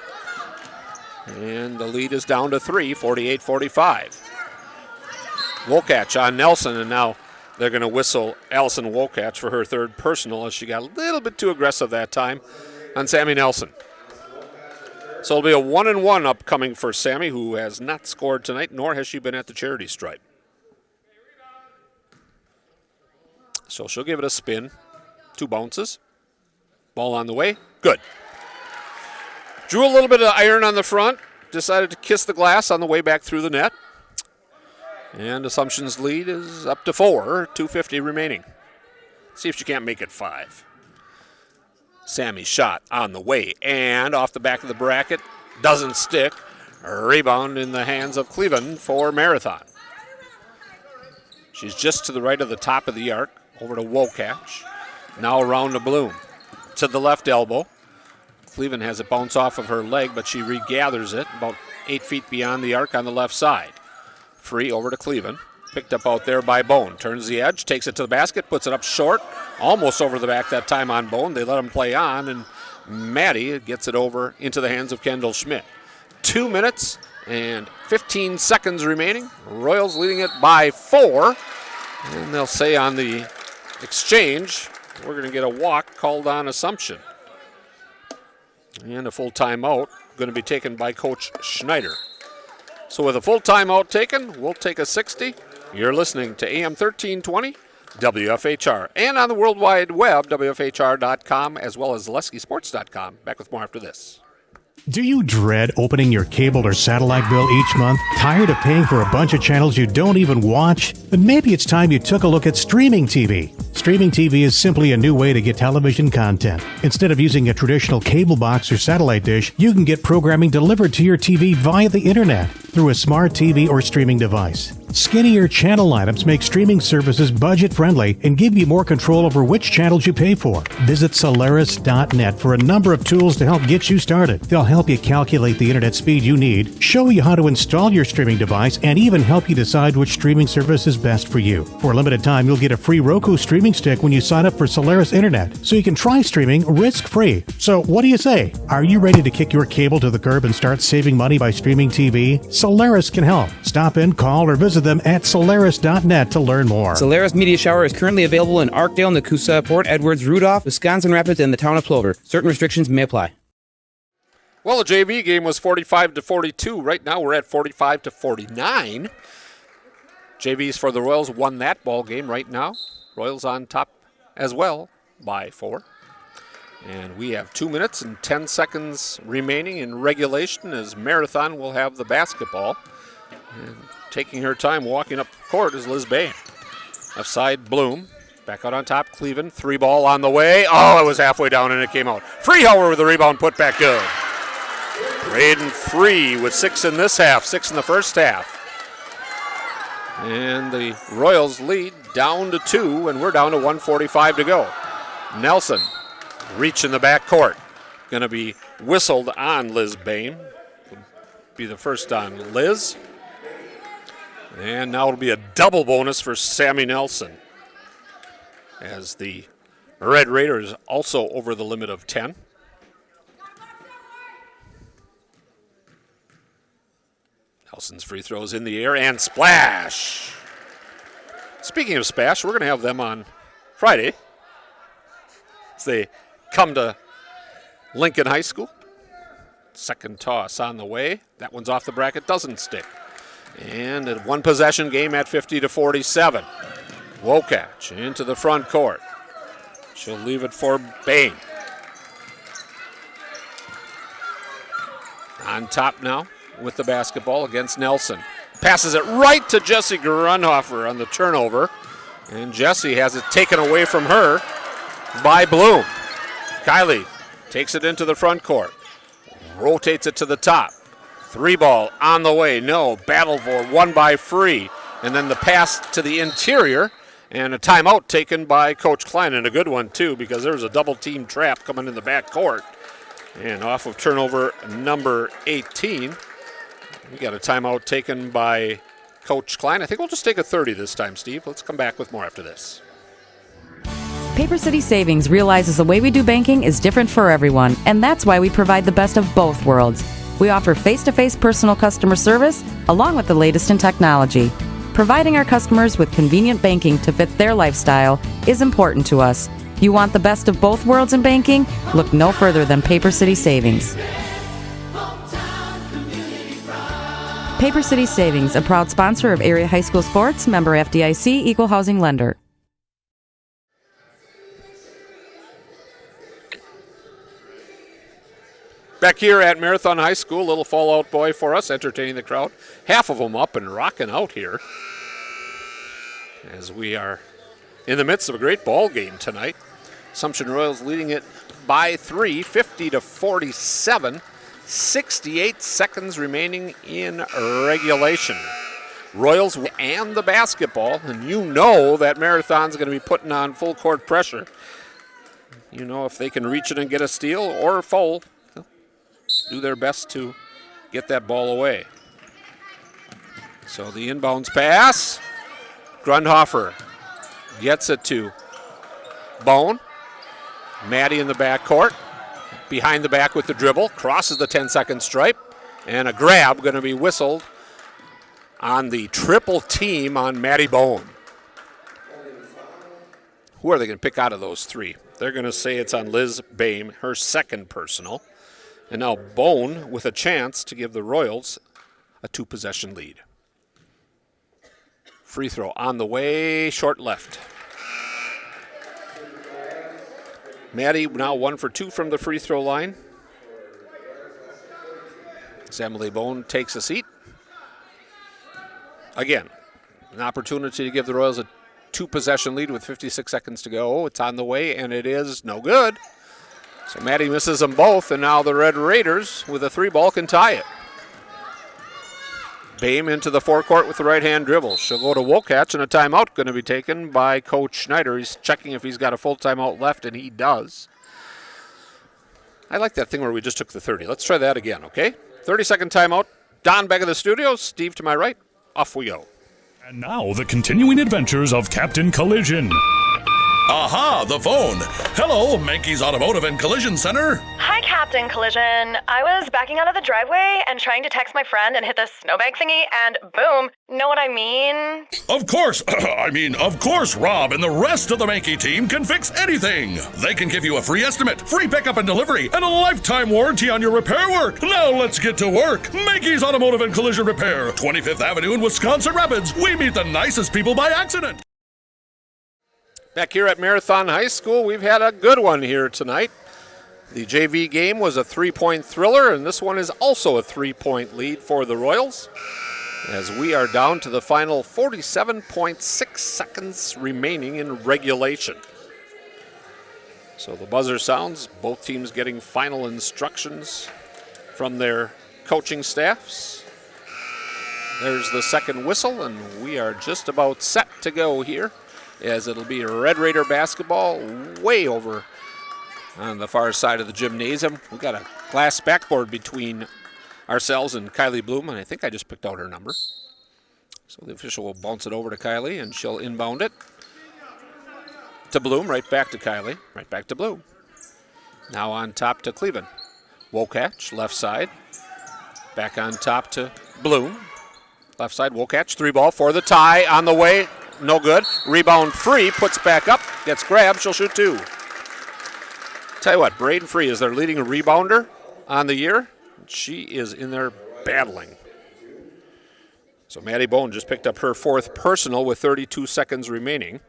And the lead is down to 3, 48-45. Wolkach on Nelson, and now they're going to whistle Allison Wolkach for her third personal as she got a little bit too aggressive that time on Sammy Nelson. So it'll be a 1-and-1 upcoming for Sammy, who has not scored tonight, nor has she been at the charity stripe. So she'll give it a spin. 2 bounces. Ball on the way. Good. Drew a little bit of iron on the front. Decided to kiss the glass on the way back through the net. And Assumption's lead is up to 4. 2:50 remaining. See if she can't make it 5. Sammy's shot on the way and off the back of the bracket. Doesn't stick. A rebound in the hands of Cleveland for Marathon. She's just to the right of the top of the arc. Over to Wolkach. Now around to Bloom. To the left elbow. Cleveland has it bounce off of her leg, but she regathers it about 8 feet beyond the arc on the left side. Free over to Cleveland. Picked up out there by Bone. Turns the edge, takes it to the basket, puts it up short. Almost over the back that time on Bone. They let him play on, and Maddie gets it over into the hands of Kendall Schmidt. 2 minutes and 15 seconds remaining. Royals leading it by 4. And they'll say on the exchange, we're going to get a walk called on Assumption. And a full timeout going to be taken by Coach Schneider. So with a full timeout taken, we'll take a 60. You're listening to AM 1320 WFHR. And on the World Wide Web, WFHR.com, as well as LeskySports.com. Back with more after this. Do you dread opening your cable or satellite bill each month? Tired of paying for a bunch of channels you don't even watch? Then maybe it's time you took a look at streaming TV. Streaming TV is simply a new way to get television content. Instead of using a traditional cable box or satellite dish, you can get programming delivered to your TV via the internet through a smart TV or streaming device. Skinnier channel lineups make streaming services budget-friendly and give you more control over which channels you pay for. Visit Solaris.net for a number of tools to help get you started. They'll help you calculate the internet speed you need, show you how to install your streaming device, and even help you decide which streaming service is best for you. For a limited time, you'll get a free Roku streaming stick when you sign up for Solaris Internet, so you can try streaming risk-free. So what do you say? Are you ready to kick your cable to the curb and start saving money by streaming TV? Solaris can help. Stop in, call, or visit them at Solaris.net to learn more. Solaris Media Shower is currently available in Arkdale, Nakusa, Port Edwards, Rudolph, Wisconsin Rapids, and the town of Plover. Certain restrictions may apply. Well, the JV game was 45-42. Right now we're at 45-49. JVs for the Royals won that ball game right now. Royals on top as well by 4. And we have 2 minutes and 10 seconds remaining in regulation as Marathon will have the basketball. And taking her time walking up court is Liz Bain. Left side, Bloom. Back out on top, Cleveland. 3 ball on the way. Oh, it was halfway down and it came out. Freehauer with the rebound, put back good. Braden Free with 6 in this half, 6 in the first half. And the Royals lead down to 2, and we're down to 1:45 to go. Nelson, reach in the back court. Going to be whistled on Liz Bain. Be the first on Liz. And now it'll be a double bonus for Sammy Nelson, as the Red Raiders also over the limit of 10. Nelson's free throws in the air and splash. Speaking of splash, we're going to have them on Friday as they come to Lincoln High School. Second toss on the way. That one's off the bracket, doesn't stick. And a one possession game at 50-47. Wokach into the front court. She'll leave it for Bain. On top now with the basketball against Nelson. Passes it right to Jessie Grunhofer on the turnover. And Jessie has it taken away from her by Bloom. Kylie takes it into the front court. Rotates it to the top. 3-ball on the way. No. Battle for one by Free. And then the pass to the interior. And a timeout taken by Coach Klein. And a good one, too, because there was a double-team trap coming in the back court. And off of turnover number 18. We got a timeout taken by Coach Klein. I think we'll just take a 30 this time, Steve. Let's come back with more after this. Paper City Savings realizes the way we do banking is different for everyone, and that's why we provide the best of both worlds. We offer face-to-face personal customer service along with the latest in technology. Providing our customers with convenient banking to fit their lifestyle is important to us. You want the best of both worlds in banking? Look no further than Paper City Savings. Paper City Savings, a proud sponsor of area high school sports, member FDIC, equal housing lender. Back here at Marathon High School, little Fallout Boy for us, entertaining the crowd. Half of them up and rocking out here as we are in the midst of a great ball game tonight. Assumption Royals leading it by 3, 50-47. 68 seconds remaining in regulation. Royals and the basketball, and you know that Marathon's going to be putting on full court pressure. You know if they can reach it and get a steal or a foul, do their best to get that ball away. So the inbounds pass. Grunhofer gets it to Bone. Maddie in the backcourt. Behind the back with the dribble. Crosses the 10-second stripe. And a grab going to be whistled on the triple team on Maddie Bone. Who are they going to pick out of those three? They're going to say it's on Liz Bain, her second personal. And now Bone with a chance to give the Royals a 2-possession lead. Free throw on the way, short left. Maddie now 1 for 2 from the free throw line. As Emily Bone takes a seat. Again, an opportunity to give the Royals a 2-possession lead with 56 seconds to go. It's on the way, and it is no good. So Maddie misses them both, and now the Red Raiders with a 3-ball can tie it. Bame into the forecourt with the right-hand dribble. She'll go to Wokach, and a timeout going to be taken by Coach Schneider. He's checking if he's got a full timeout left, and he does. I like that thing where we just took the 30. Let's try that again, okay? 30-second timeout. Don back in the studio. Steve to my right. Off we go. And now the continuing adventures of Captain Collision. Aha, the phone. Hello, Mankey's Automotive and Collision Center. Hi, Captain Collision. I was backing out of the driveway and trying to text my friend and hit the snowbank thingy, and boom. Know what I mean? Of course. Of course, Rob and the rest of the Mankey team can fix anything. They can give you a free estimate, free pickup and delivery, and a lifetime warranty on your repair work. Now let's get to work. Mankey's Automotive and Collision Repair, 25th Avenue in Wisconsin Rapids. We meet the nicest people by accident. Back here at Marathon High School, we've had a good one here tonight. The JV game was a 3-point thriller, and this one is also a 3-point lead for the Royals, as we are down to the final 47.6 seconds remaining in regulation. So the buzzer sounds, both teams getting final instructions from their coaching staffs. There's the second whistle, and we are just about set to go here, as it'll be Red Raider basketball way over on the far side of the gymnasium. We've got a glass backboard between ourselves and Kylie Bloom, and I think I just picked out her number. So the official will bounce it over to Kylie, and she'll inbound it to Bloom, right back to Kylie, right back to Bloom. Now on top to Cleveland. Wokach, left side. Back on top to Bloom. Left side, Wokach, 3-ball for the tie on the way. No good. Rebound Free, puts back up, gets grabbed, she'll shoot 2. Tell you what, Braden Free is their leading rebounder on the year. She is in there battling. So Maddie Bone just picked up her 4th personal with 32 seconds remaining,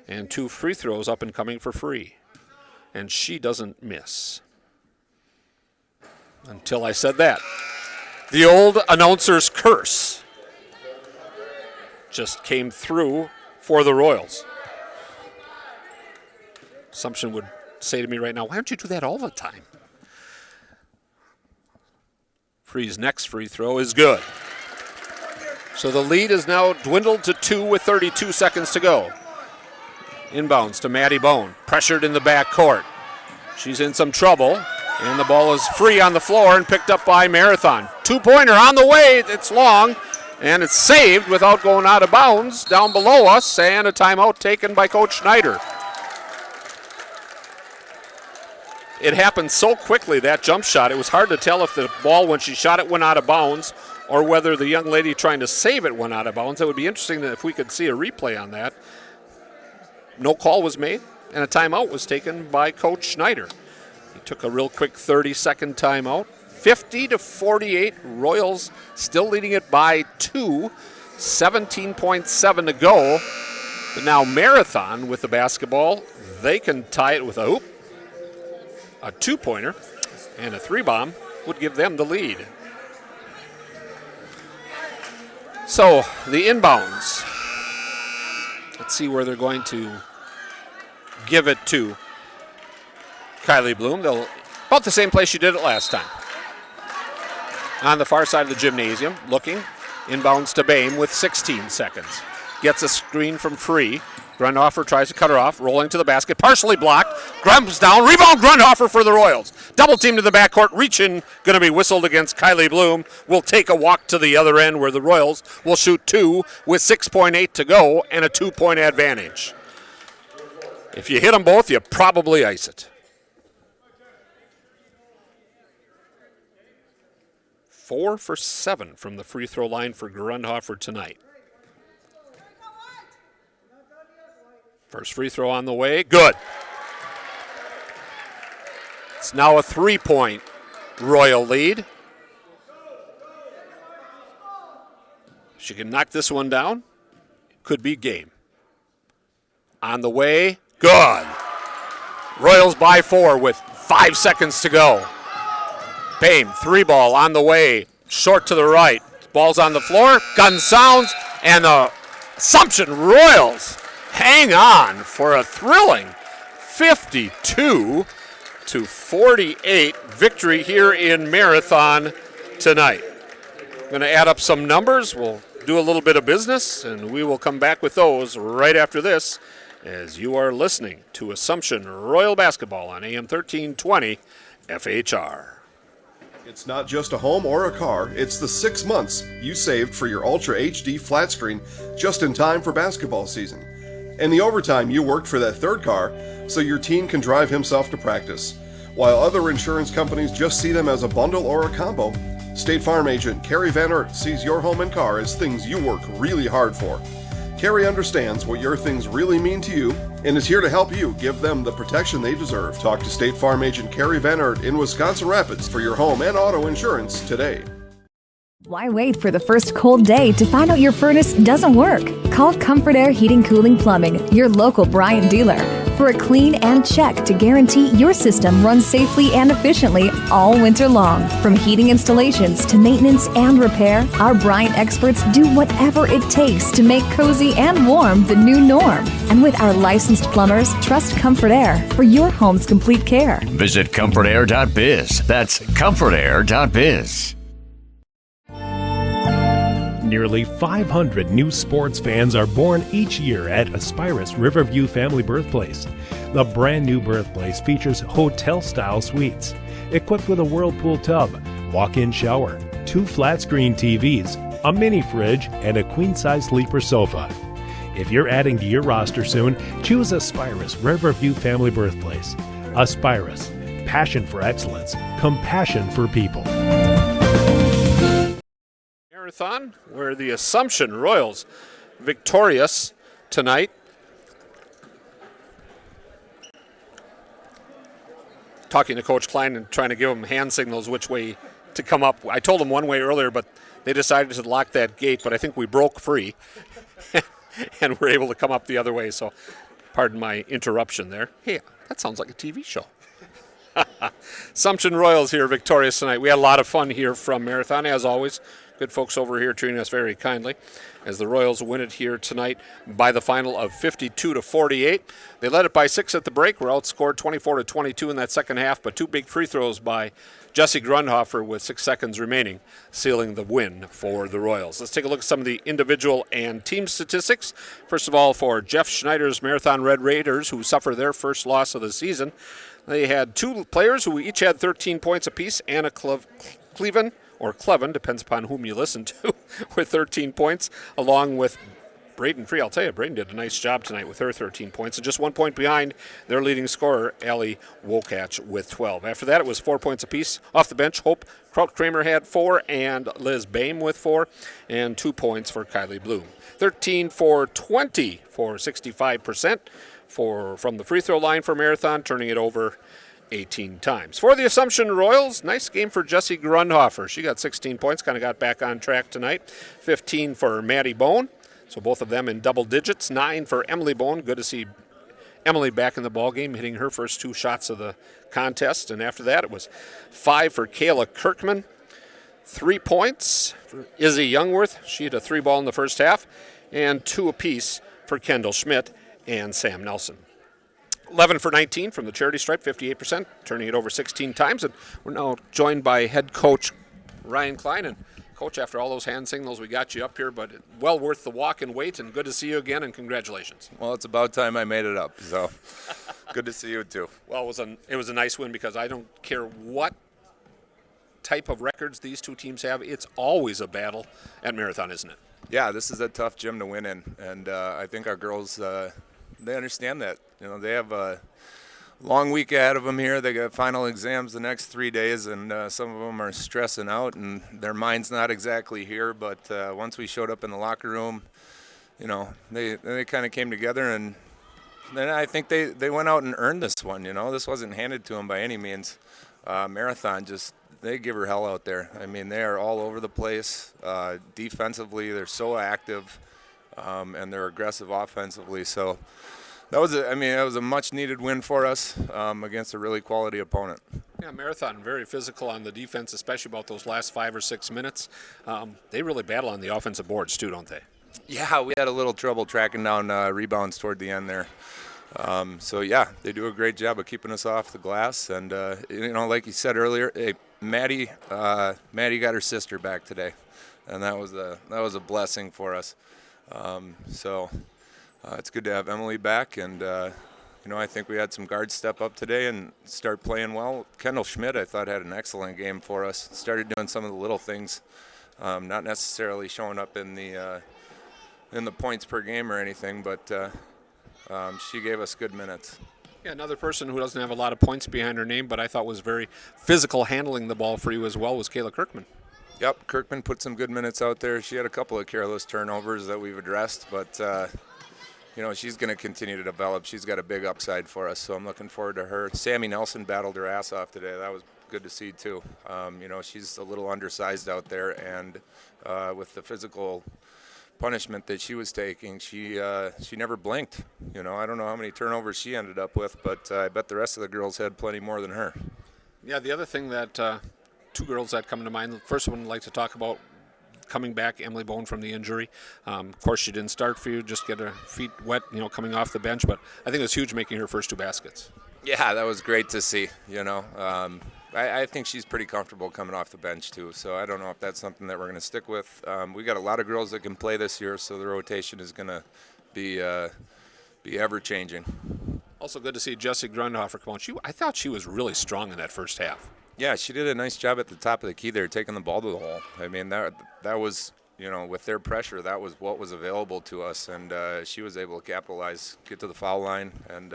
and 2 free throws up and coming for Free. And she doesn't miss. Until I said that. The old announcer's curse just came through for the Royals. Assumption would say to me right now, why don't you do that all the time? Free's next free throw is good. So the lead is now dwindled to 2 with 32 seconds to go. Inbounds to Maddie Bone, pressured in the backcourt. She's in some trouble, and the ball is free on the floor and picked up by Marathon. 2-pointer on the way, it's long, and it's saved without going out of bounds down below us, and a timeout taken by Coach Schneider. It happened so quickly, that jump shot, it was hard to tell if the ball, when she shot it, went out of bounds, or whether the young lady trying to save it went out of bounds. It would be interesting if we could see a replay on that. No call was made, and a timeout was taken by Coach Schneider. He took a real quick 30-second timeout. 50-48, Royals still leading it by 2, 17.7 to go. But now Marathon with the basketball, they can tie it with a hoop. A 2-pointer and a 3-bomb would give them the lead. So the inbounds. Let's see where they're going to give it to Kylie Bloom. They'll about the same place she did it last time. On the far side of the gymnasium, looking. Inbounds to Boehm with 16 seconds. Gets a screen from Free. Grundhofer tries to cut her off, rolling to the basket, partially blocked. Grumps down, rebound Grundhofer for the Royals. Double team to the backcourt, reach in, going to be whistled against Kylie Bloom. Will take a walk to the other end where the Royals will shoot 2 with 6.8 to go and a 2-point advantage. If you hit them both, you probably ice it. 4 for 7 from the free throw line for Grundhofer tonight. First free throw on the way, good. It's now a 3-point Royal lead. If she can knock this one down, could be game. On the way, good. Royals by 4 with 5 seconds to go. Boehm, 3-ball on the way, short to the right. Ball's on the floor, gun sounds, and the Assumption Royals hang on for a thrilling 52-48 victory here in Marathon tonight. I'm going to add up some numbers. We'll do a little bit of business, and we will come back with those right after this as you are listening to Assumption Royal Basketball on AM 1320 FHR. It's not just a home or a car, it's the 6 months you saved for your Ultra HD flat screen just in time for basketball season. And the overtime you worked for that third car so your teen can drive himself to practice. While other insurance companies just see them as a bundle or a combo, State Farm agent Carrie Van Ert sees your home and car as things you work really hard for. Carrie understands what your things really mean to you and is here to help you give them the protection they deserve. Talk to State Farm agent Carrie Van Ert in Wisconsin Rapids for your home and auto insurance today. Why wait for the first cold day to find out your furnace doesn't work? Call Comfort Air Heating Cooling Plumbing, your local Bryant dealer, for a clean and check to guarantee your system runs safely and efficiently all winter long. From heating installations to maintenance and repair, our Bryant experts do whatever it takes to make cozy and warm the new norm. And with our licensed plumbers, trust Comfort Air for your home's complete care. Visit comfortair.biz. That's comfortair.biz. Nearly 500 new sports fans are born each year at Aspirus Riverview Family Birthplace. The brand new birthplace features hotel-style suites, equipped with a whirlpool tub, walk-in shower, 2 flat-screen TVs, a mini fridge, and a queen-size sleeper sofa. If you're adding to your roster soon, choose Aspirus Riverview Family Birthplace. Aspirus, passion for excellence, compassion for people. Marathon, where the Assumption Royals victorious tonight. Talking to Coach Klein and trying to give him hand signals which way to come up. I told him one way earlier, but they decided to lock that gate, but I think we broke free and were able to come up the other way, so pardon my interruption there. Hey, that sounds like a TV show. Assumption Royals here victorious tonight. We had a lot of fun here from Marathon, as always. Good folks over here treating us very kindly as the Royals win it here tonight by the final of 52-48. They led it by 6 at the break. Were outscored 24-22 in that second half, but 2 big free throws by Jesse Grundhofer with 6 seconds remaining, sealing the win for the Royals. Let's take a look at some of the individual and team statistics. First of all, for Jeff Schneider's Marathon Red Raiders, who suffer their first loss of the season, they had 2 players who each had 13 points apiece. Anna Cleven, or Cleven, depends upon whom you listen to, with 13 points, along with Braden Free. I'll tell you, Braden did a nice job tonight with her 13 points, and just 1 point behind their leading scorer, Allie Wokach, with 12. After that, it was 4 points apiece. Off the bench, Hope Kraut-Kramer had 4, and Liz Boehm with 4, and 2 points for Kylie Bloom. 13 for 20 for 65% from the free throw line for Marathon, turning it over 18 times. For the Assumption Royals, nice game for Jessie Grundhofer. She got 16 points, kind of got back on track tonight. 15 for Maddie Bone, so both of them in double digits. 9 for Emily Bone. Good to see Emily back in the ballgame, hitting her first 2 shots of the contest. And after that, it was 5 for Kayla Kirkman. 3 points for Izzy Youngworth. She had a 3-ball in the first half. And 2 apiece for Kendall Schmidt and Sam Nelson. 11 for 19 from the charity stripe, 58%, turning it over 16 times. And we're now joined by head coach Ryan Klein. And Coach, after all those hand signals, we got you up here, but well worth the walk and wait, and good to see you again, and congratulations. Well, it's about time I made it up, so good to see you too. Well, it was a nice win, because I don't care what type of records these two teams have, it's always a battle at Marathon, isn't it? Yeah, this is a tough gym to win in, and I think our girls, they understand that. You know, they have a long week ahead of them here. They got final exams the next 3 days, and some of them are stressing out, and their mind's not exactly here. But once we showed up in the locker room, you know, they kind of came together, and then I think they went out and earned this one. You know, this wasn't handed to them by any means. Marathon they give her hell out there. I mean, they are all over the place. Defensively, they're so active, and they're aggressive offensively. So that was a much-needed win for us against a really quality opponent. Yeah, Marathon very physical on the defense, especially about those last 5 or 6 minutes. They really battle on the offensive boards too, don't they? Yeah, we had a little trouble tracking down rebounds toward the end there. So yeah, they do a great job of keeping us off the glass. And you know, like you said earlier, hey, Maddie got her sister back today, and that was a blessing for us. It's good to have Emily back, and you know, I think we had some guards step up today and start playing well. Kendall Schmidt, I thought, had an excellent game for us. Started doing some of the little things, not necessarily showing up in the points per game or anything, but she gave us good minutes. Yeah, another person who doesn't have a lot of points behind her name, but I thought was very physical handling the ball for you as well, was Kayla Kirkman. Yep, Kirkman put some good minutes out there. She had a couple of careless turnovers that we've addressed, but you know, she's going to continue to develop. She's got a big upside for us, so I'm looking forward to her. Sammy Nelson battled her ass off today. That was good to see too. You know, she's a little undersized out there, and with the physical punishment that she was taking, she never blinked. You know, I don't know how many turnovers she ended up with, but I bet the rest of the girls had plenty more than her. Yeah, the other thing that 2 girls that come to mind, the first one I'd like to talk about, coming back, Emily Bone from the injury. Of course, she didn't start for you, just get her feet wet, you know, coming off the bench, but I think it was huge making her first 2 baskets. Yeah, that was great to see. You know, I think she's pretty comfortable coming off the bench too. So I don't know if that's something that we're going to stick with. We got a lot of girls that can play this year, so the rotation is going to be ever changing. Also good to see Jessie Grundhofer come on. I thought she was really strong in that first half. Yeah, she did a nice job at the top of the key there, taking the ball to the hole. I mean, that was, with their pressure, that was what was available to us, and she was able to capitalize, get to the foul line, and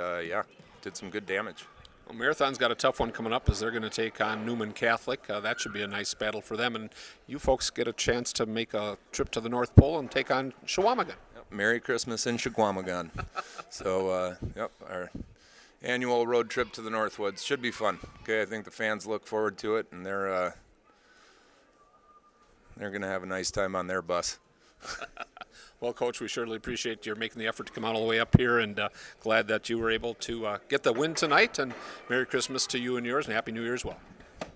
did some good damage. Well, Marathon's got a tough one coming up as they're going to take on Newman Catholic. That should be a nice battle for them, and you folks get a chance to make a trip to the North Pole and take on Shawamagan. Yep, Merry Christmas in Shawamagan. So, our annual road trip to the Northwoods should be fun. Okay, I think the fans look forward to it, and they're going to have a nice time on their bus. Well, Coach, we surely appreciate your making the effort to come out all the way up here, and glad that you were able to get the win tonight. And Merry Christmas to you and yours, and Happy New Year as well.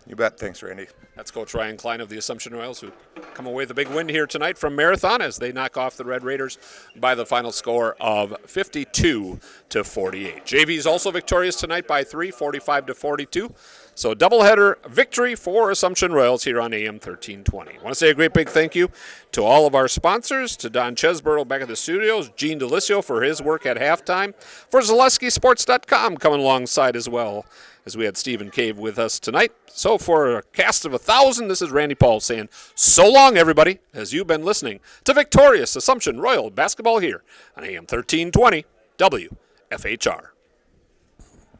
You bet. Thanks, Randy. That's Coach Ryan Klein of the Assumption Royals, who come away with a big win here tonight from Marathon as they knock off the Red Raiders by the final score of 52-48. JV is also victorious tonight by 3, 45-42. So doubleheader victory for Assumption Royals here on AM 1320. I want to say a great big thank you to all of our sponsors, to Don Chesborough back at the studios, Gene Delisio for his work at halftime, for ZaleskiSports.com coming alongside as well, as we had Stephen Cave with us tonight. So for a cast of 1,000, this is Randy Paul saying so long, everybody, as you've been listening to victorious Assumption Royal basketball here on AM 1320 WFHR.